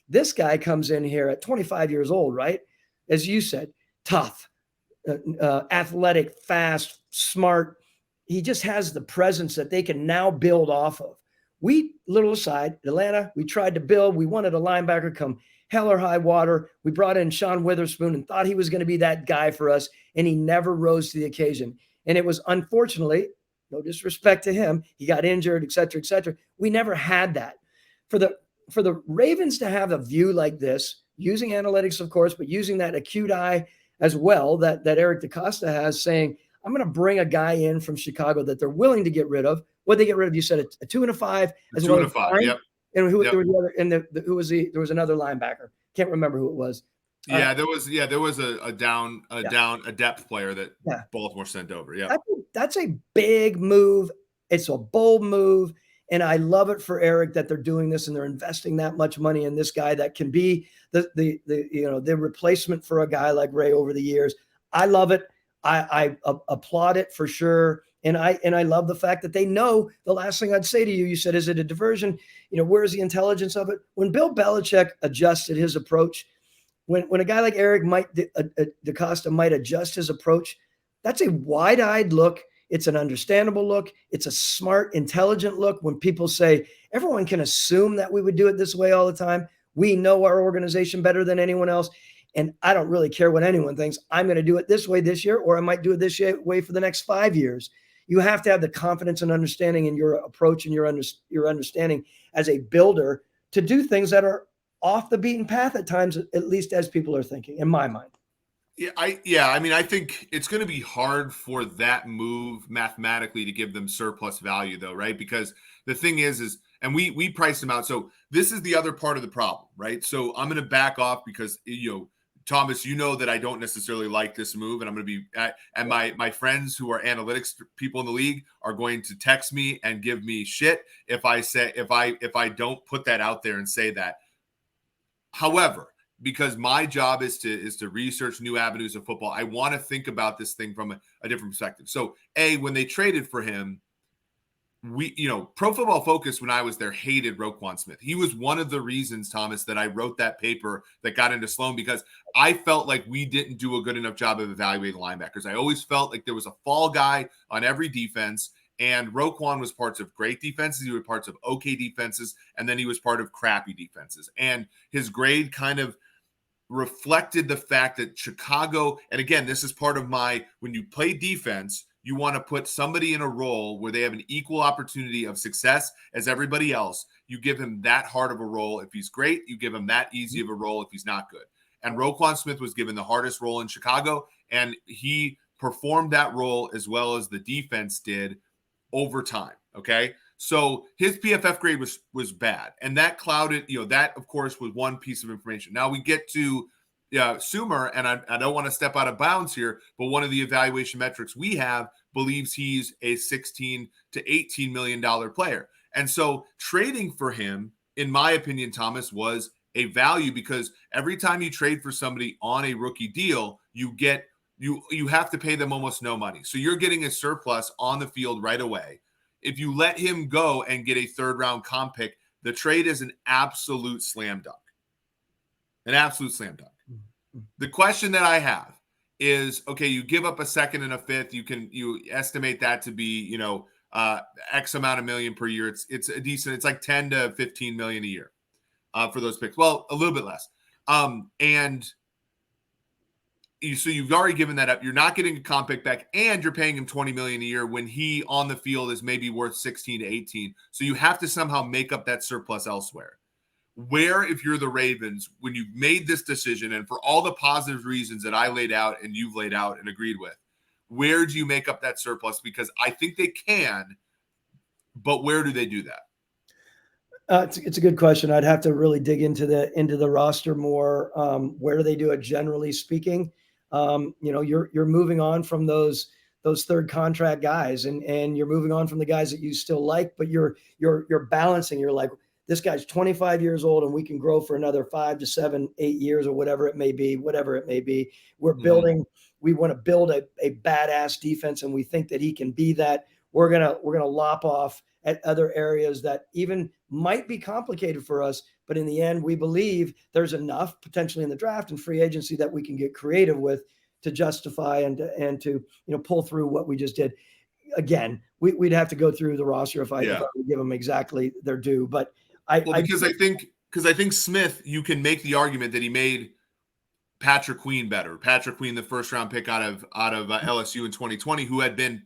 This guy comes in here at 25 years old, right? As you said, tough, athletic, fast, smart. He just has the presence that they can now build off of. Little aside, Atlanta, we tried to build. We wanted a linebacker come hell or high water. We brought in Sean Witherspoon and thought he was going to be that guy for us, and he never rose to the occasion. And it was, unfortunately, no disrespect to him, he got injured, et cetera, et cetera. We never had that. For the Ravens to have a view like this, using analytics, of course, but using that acute eye as well that Eric DeCosta has, saying, I'm going to bring a guy in from Chicago that they're willing to get rid of. What they get rid of? You said a 2 and a 5 as well. 2 and a 5. Yep. And there was another linebacker. Can't remember who it was. There was a depth player that Baltimore sent over. Yeah. That's a big move. It's a bold move. And I love it for Eric that they're doing this and they're investing that much money in this guy that can be the replacement for a guy like Ray over the years. I love it. I applaud it for sure. And I love the fact that they know the last thing I'd say to you said, is it a diversion? Where's the intelligence of it? When Bill Belichick adjusted his approach, when a guy like Eric DeCosta might adjust his approach, that's a wide-eyed look. It's an understandable look. It's a smart, intelligent look. When people say, everyone can assume that we would do it this way all the time. We know our organization better than anyone else. And I don't really care what anyone thinks. I'm going to do it this way this year, or I might do it this way for the next 5 years. You have to have the confidence and understanding in your approach and your understanding as a builder to do things that are off the beaten path at times, at least as people are thinking, in my mind. I think it's going to be hard for that move mathematically to give them surplus value, though, right? Because the thing is, and we priced them out. So this is the other part of the problem, right? So I'm going to back off because, Thomas, you know that I don't necessarily like this move, and I'm going to be and my friends who are analytics people in the league are going to text me and give me shit if I don't put that out there and say that. However, because my job is to research new avenues of football, I want to think about this thing from a different perspective. So, when they traded for him, Pro Football Focus, when I was there, hated Roquan Smith. He was one of the reasons, Thomas, that I wrote that paper that got into Sloan, because I felt like we didn't do a good enough job of evaluating linebackers. I always felt like there was a fall guy on every defense, and Roquan was parts of great defenses. He was parts of okay defenses, and then he was part of crappy defenses. And his grade kind of reflected the fact that Chicago, and again, this is part of when you play defense, you want to put somebody in a role where they have an equal opportunity of success as everybody else. You give him that hard of a role if he's great. You give him that easy of a role if he's not good. And Roquan Smith was given the hardest role in Chicago, and he performed that role as well as the defense did over time. Okay. So his PFF grade was bad, and that clouded, that of course was one piece of information. Now we get to Sumer, and I don't want to step out of bounds here, but one of the evaluation metrics we have believes he's a $16 to $18 million player. And so trading for him, in my opinion, Thomas, was a value, because every time you trade for somebody on a rookie deal, you have to pay them almost no money. So you're getting a surplus on the field right away. If you let him go and get a third-round comp pick, the trade is an absolute slam dunk. An absolute slam dunk. The question that I have is, okay, you give up a second and a fifth. You estimate that to be, X amount of million per year. It's a decent. It's like 10 to 15 million a year for those picks. Well, a little bit less. So you've already given that up. You're not getting a comp pick back, and you're paying him $20 million a year when he on the field is maybe worth 16 to 18. So you have to somehow make up that surplus elsewhere. Where, if you're the Ravens, when you've made this decision, and for all the positive reasons that I laid out and you've laid out and agreed with, where do you make up that surplus? Because I think they can, but where do they do that? It's a good question. I'd have to really dig into the roster more. Where do they do it, generally speaking? You're moving on from those third contract guys, and you're moving on from the guys that you still like, but you're balancing. You're like, this guy's 25 years old, and we can grow for another 5 to 7, 8 years, or whatever it may be. We're building. We want to build a badass defense, and we think that he can be that. We're gonna lop off at other areas that even might be complicated for us, but in the end, we believe there's enough potentially in the draft and free agency that we can get creative with to justify and to pull through what we just did. Again, we'd have to go through the roster if I would give them exactly their due, but I think Smith, you can make the argument that he made Patrick Queen better. Patrick Queen, the first round pick out of LSU in 2020, who had been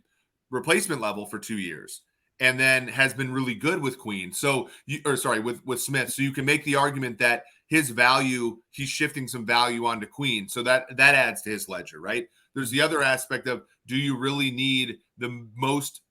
replacement level for 2 years, and then has been really good with Queen. With Smith. So you can make the argument that his value, he's shifting some value onto Queen. So that adds to his ledger, right? There's the other aspect of, do you really need the most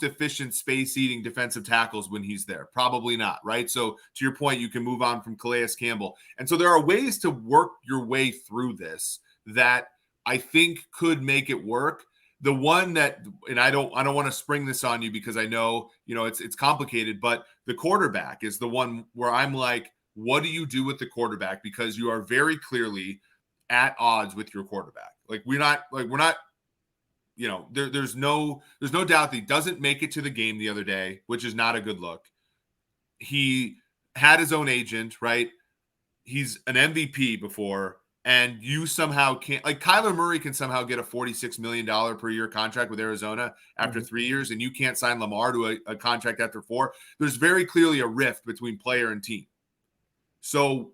efficient space-eating defensive tackles when he's there? Probably not, right? So to your point, you can move on from Calais Campbell. And so there are ways to work your way through this that I think could make it work. The one that, and I don't want to spring this on you because I know, it's complicated, but the quarterback is the one where I'm like, what do you do with the quarterback? Because you are very clearly at odds with your quarterback. We're not, there's no doubt that he doesn't make it to the game the other day, which is not a good look. He had his own agent, right? He's an MVP before, and you somehow can't, Kyler Murray can somehow get a $46 million per year contract with Arizona after 3 years, and you can't sign Lamar to a contract after 4. There's very clearly a rift between player and team. So,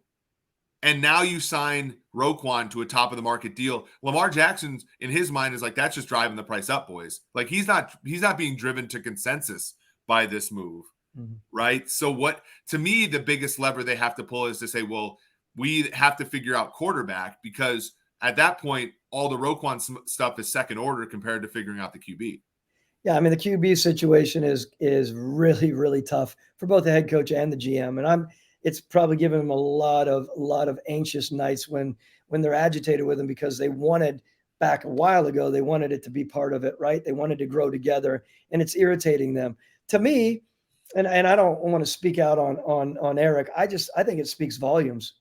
and now you sign Roquan to a top of the market deal. Lamar Jackson's, in his mind, is like, that's just driving the price up, boys. He's not being driven to consensus by this move, right? So to me, the biggest lever they have to pull is to say, well, we have to figure out quarterback, because at that point, all the Roquan stuff is second order compared to figuring out the QB. Yeah, I mean, the QB situation is really, really tough for both the head coach and the GM. And it's probably given him a lot of anxious nights when when they're agitated with him because they wanted back a while ago, they wanted it to be part of it, right? They wanted to grow together, and it's irritating them. To me, and I don't want to speak out on Eric. I think it speaks volumes.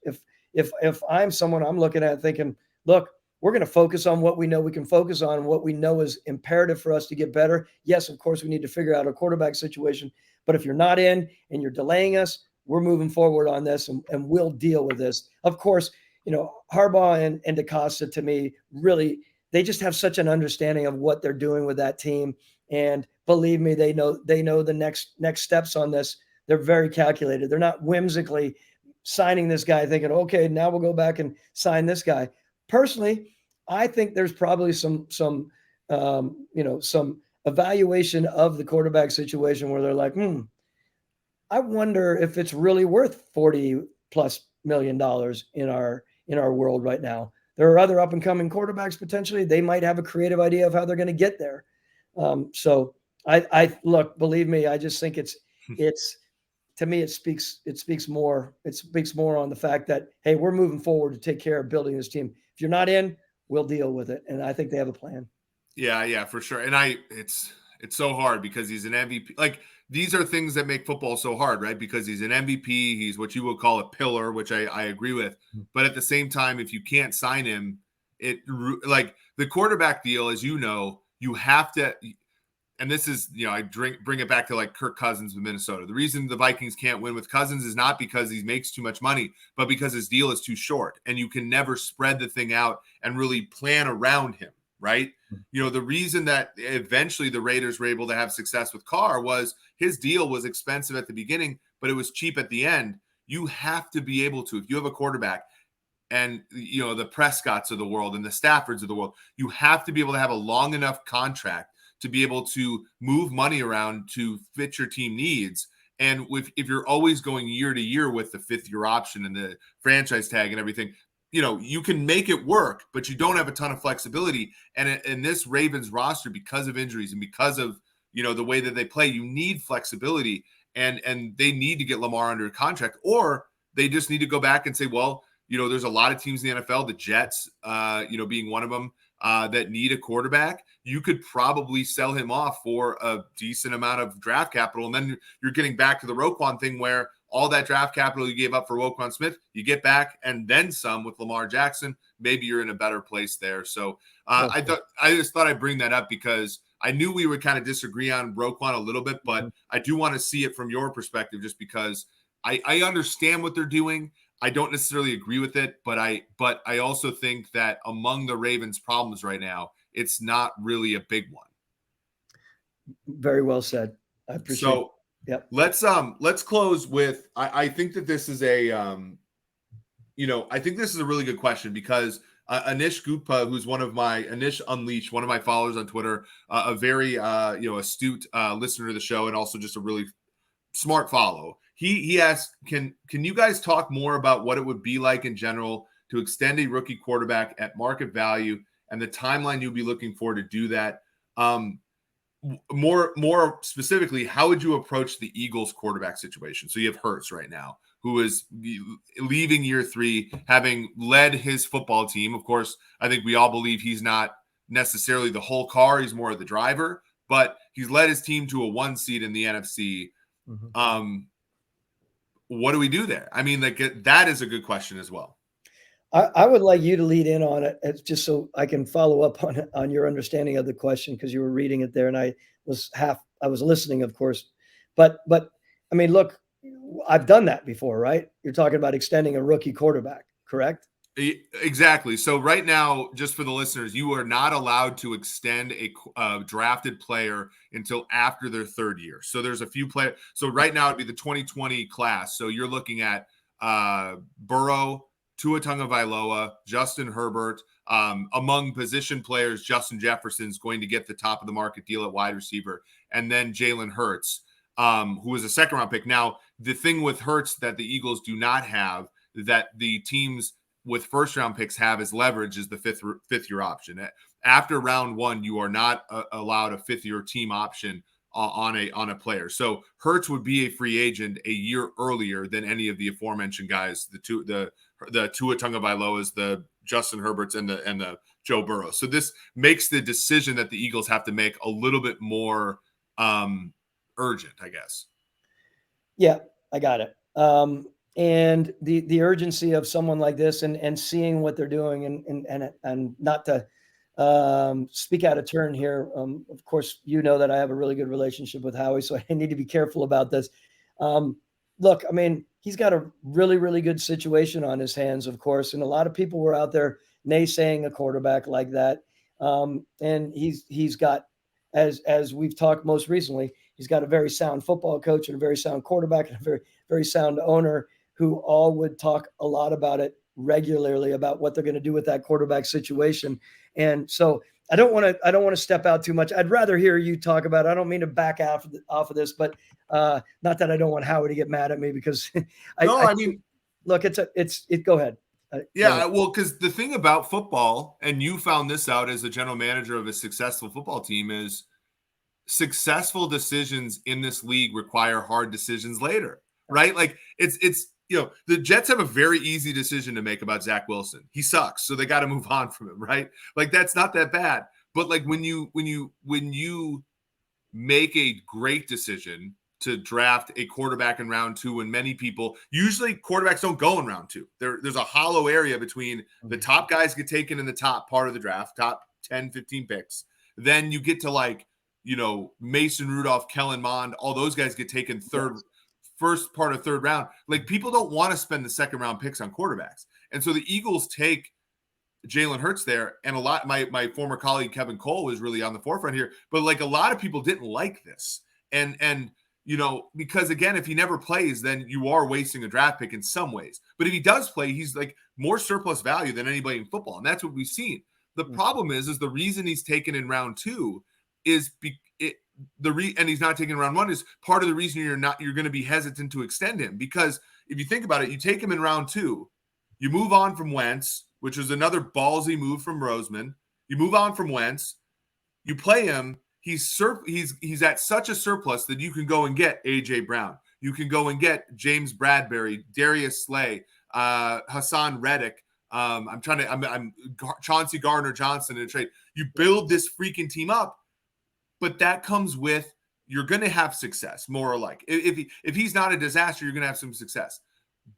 If I'm someone, I'm looking at thinking, look, we're going to focus on what we know we can focus on, what we know is imperative for us to get better. Yes, of course, we need to figure out a quarterback situation. But if you're not in and you're delaying us, we're moving forward on this, and we'll deal with this. Of course, Harbaugh and DeCosta, to me, really, they just have such an understanding of what they're doing with that team. And believe me, they know the next steps on this. They're very calculated. They're not whimsically signing this guy thinking, okay, now we'll go back and sign this guy. Personally, I think there's probably some evaluation of the quarterback situation where they're like, I wonder if it's really worth $40+ million in our world right now. There are other up and coming quarterbacks potentially. They might have a creative idea of how they're going to get there. So I look, believe me, I just think it's to me, it speaks more on the fact that, hey, we're moving forward to take care of building this team. If you're not in, we'll deal with it. And I think they have a plan. Yeah, for sure. And it's so hard because he's an MVP. Like, these are things that make football so hard, right? Because he's an MVP. He's what you would call a pillar, which I agree with. But at the same time, if you can't sign him, like the quarterback deal, as you know, you have to. And this is, I bring it back to like Kirk Cousins with Minnesota. The reason the Vikings can't win with Cousins is not because he makes too much money, but because his deal is too short, and you can never spread the thing out and really plan around him, right? The reason that eventually the Raiders were able to have success with Carr was his deal was expensive at the beginning, but it was cheap at the end. You have to be able to, if you have a quarterback and, the Prescotts of the world and the Staffords of the world, you have to be able to have a long enough contract to be able to move money around to fit your team needs. And if you're always going year to year with the 5th-year option and the franchise tag and everything, you can make it work, but you don't have a ton of flexibility. And in this Ravens roster, because of injuries and because of, the way that they play, you need flexibility, and they need to get Lamar under a contract, or they just need to go back and say, well, there's a lot of teams in the NFL, the Jets, being one of them, that need a quarterback. You could probably sell him off for a decent amount of draft capital. And then you're getting back to the Roquan thing where all that draft capital you gave up for Roquan Smith, you get back and then some with Lamar Jackson. Maybe you're in a better place there. So I just thought I'd bring that up because I knew we would kind of disagree on Roquan a little bit, but I do want to see it from your perspective, just because I understand what they're doing. I don't necessarily agree with it, but I also think that among the Ravens' problems right now, it's not really a big one. Very well said. I appreciate it. Yep. Let's close with I think that this is I think this is a really good question because Anish Gupta, who's Anish Unleashed, one of my followers on Twitter, a very astute listener to the show, and also just a really smart follow. He asked, can you guys talk more about what it would be like in general to extend a rookie quarterback at market value and the timeline you'll be looking for to do that? More specifically, how would you approach the Eagles quarterback situation? So you have Hurts right now, who is leaving year 3, having led his football team. Of course, I think we all believe he's not necessarily the whole car. He's more of the driver, but he's led his team to a 1 seed in the NFC. What do we do there? I mean, that is a good question as well. I would like you to lead in on it, just so I can follow up on your understanding of the question, because you were reading it there and I was listening, of course. But I mean, look, I've done that before, right? You're talking about extending a rookie quarterback, correct? Exactly. So right now, just for the listeners, you are not allowed to extend a drafted player until after their 3rd year. So there's a few players. So right now it'd be the 2020 class. So you're looking at Burrow, Tua Tagovailoa, Justin Herbert. Among position players, Justin Jefferson's going to get the top of the market deal at wide receiver. And then Jalen Hurts, who is a 2nd-round pick. Now, the thing with Hurts that the Eagles do not have, that the teams with 1st-round picks have as leverage, is the fifth year option. After round 1, you are not allowed a 5th-year team option on a player. So Hurts would be a free agent a year earlier than any of the aforementioned guys. The Tua Tagovailoas, the Justin Herberts and the Joe Burrow. So this makes the decision that the Eagles have to make a little bit more urgent, I guess. Yeah, I got it. And the urgency of someone like this and seeing what they're doing and not to speak out of turn here. Of course, you know that I have a really good relationship with Howie, so I need to be careful about this. Look, I mean, he's got a really, really good situation on his hands, of course, and a lot of people were out there naysaying a quarterback like that. And he's got, as we've talked most recently, he's got a very sound football coach and a very sound quarterback and a very, very sound owner who all would talk a lot about it regularly about what they're going to do with that quarterback situation. And so I don't want to step out too much. I'd rather hear you talk about it. I don't mean to back off of this, but not that I don't want Howie to get mad at me because I mean, look, go ahead. Yeah, well, because the thing about football, and you found this out as a general manager of a successful football team, is successful decisions in this league require hard decisions later, right? Like it's the Jets have a very easy decision to make about Zach Wilson. He sucks, so they got to move on from him, right? Like that's not that bad. But like when you make a great decision to draft a quarterback in round 2, when many people usually quarterbacks don't go in round 2. There's a hollow area between the top guys get taken in the top part of the draft, top 10, 15 picks. Then you get to like, Mason Rudolph, Kellen Mond, all those guys get taken first part of third round. Like people don't want to spend the second round picks on quarterbacks. And so the Eagles take Jalen Hurts there. And a lot, my former colleague, Kevin Cole, was really on the forefront here, but like a lot of people didn't like this. And, because again, if he never plays, then you are wasting a draft pick in some ways. But if he does play, he's like more surplus value than anybody in football. And that's what we've seen. The problem is the reason he's taken in round 2 is and he's not taking round 1 is part of the reason you're going to be hesitant to extend him. Because if you think about it, you take him in round 2, you move on from Wentz, which was another ballsy move from Roseman. You move on from Wentz, you play him. He's at such a surplus that you can go and get AJ Brown. You can go and get James Bradbury, Darius Slay, Hassan Reddick. I'm Chauncey Gardner-Johnson in a trade. You build this freaking team up, but that comes with you're going to have success, more or like. If he's not a disaster, you're going to have some success.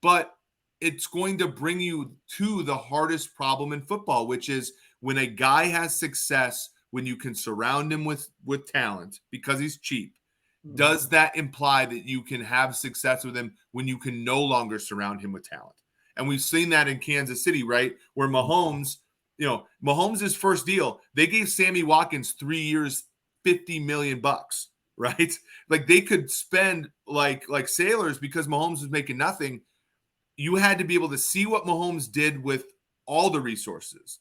But it's going to bring you to the hardest problem in football, which is when a guy has success, when you can surround him with talent because he's cheap, does that imply that you can have success with him when you can no longer surround him with talent? And we've seen that in Kansas City, right? Where Mahomes, Mahomes' first deal, they gave Sammy Watkins 3 years, $50 million, right? Like they could spend like sailors because Mahomes was making nothing. You had to be able to see what Mahomes did with all the resources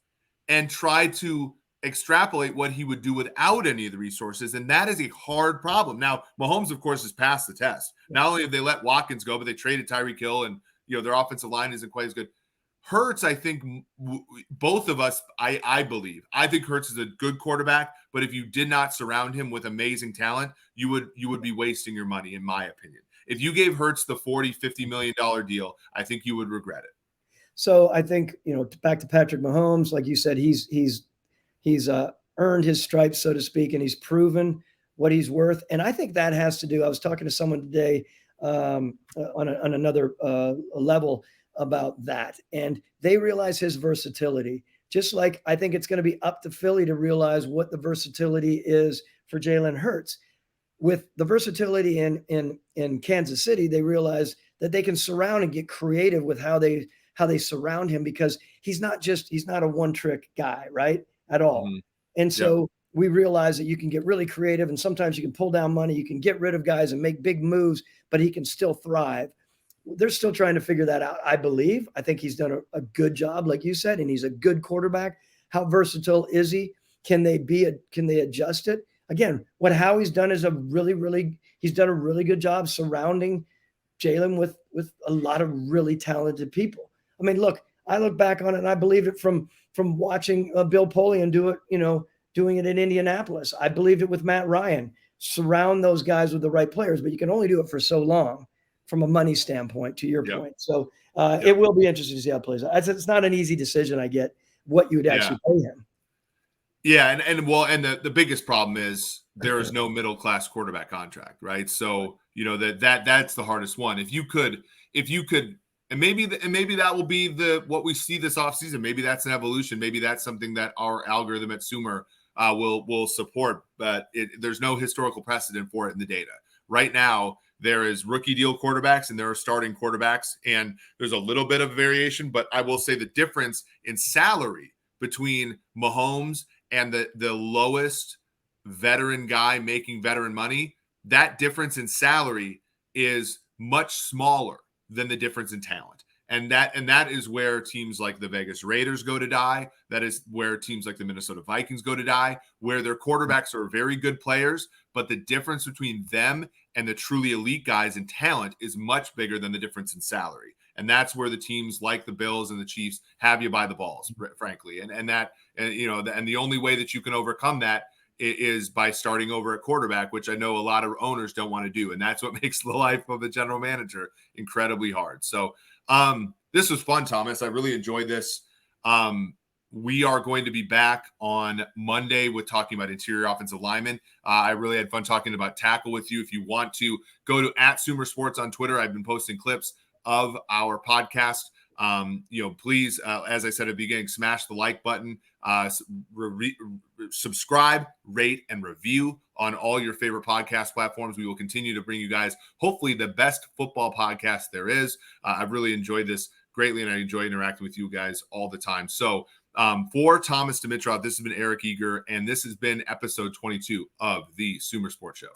and try to extrapolate what he would do without any of the resources. And that is a hard problem. Now, Mahomes, of course, has passed the test. Not only have they let Watkins go, but they traded Tyreek Hill and, their offensive line isn't quite as good. Hurts, I think both of us, I believe. I think Hurts is a good quarterback, but if you did not surround him with amazing talent, you would be wasting your money, in my opinion. If you gave Hurts the $40-50 million deal, I think you would regret it. So I think, back to Patrick Mahomes, like you said, he's earned his stripes, so to speak, and he's proven what he's worth. And I think that has to do, I was talking to someone today on another level about that, and they realize his versatility. Just like I think it's going to be up to Philly to realize what the versatility is for Jalen Hurts. With the versatility in Kansas City, they realize that they can surround and get creative with how they surround him, because he's not a one-trick guy, right? At all. Mm-hmm. And so we realize that you can get really creative, and sometimes you can pull down money, you can get rid of guys and make big moves, but he can still thrive. They're still trying to figure that out, I believe. I think he's done a good job, like you said, and he's a good quarterback. How versatile is he? Can they adjust it? Again, what Howie's done is he's done a really good job surrounding Jalen with a lot of really talented people. I mean, look, I look back on it and I believed it from watching Bill Polian do it, doing it in Indianapolis. I believed it with Matt Ryan. Surround those guys with the right players, but you can only do it for so long from a money standpoint, to your Yep. point. So it will be interesting to see how it plays out. It's not an easy decision, I get, what you would actually pay him. Yeah, and the biggest problem is there is no middle class quarterback contract, right? So that's the hardest one. If you could, and maybe that will be what we see this offseason. Maybe that's an evolution. Maybe that's something that our algorithm at Sumer will support. But there's no historical precedent for it in the data right now. There is rookie deal quarterbacks and there are starting quarterbacks, and there's a little bit of variation. But I will say the difference in salary between Mahomes and the lowest veteran guy making veteran money, that difference in salary is much smaller than the difference in talent. And that is where teams like the Vegas Raiders go to die. That is where teams like the Minnesota Vikings go to die, where their quarterbacks are very good players, but the difference between them and the truly elite guys in talent is much bigger than the difference in salary. And that's where the teams like the Bills and the Chiefs have you by the balls, frankly. And the only way that you can overcome that is by starting over at quarterback, which I know a lot of owners don't want to do. And that's what makes the life of a general manager incredibly hard. So this was fun, Thomas. I really enjoyed this. We are going to be back on Monday with talking about interior offensive linemen. I really had fun talking about tackle with you. If you want to go to @SumerSports on Twitter, I've been posting clips of our podcast. Please, as I said at the beginning, smash the like button, subscribe, rate, and review on all your favorite podcast platforms. We will continue to bring you guys, hopefully, the best football podcast there is. I've really enjoyed this greatly, and I enjoy interacting with you guys all the time. So for Thomas Dimitroff, this has been Eric Eager, and this has been episode 22 of the Sumer Sports Show.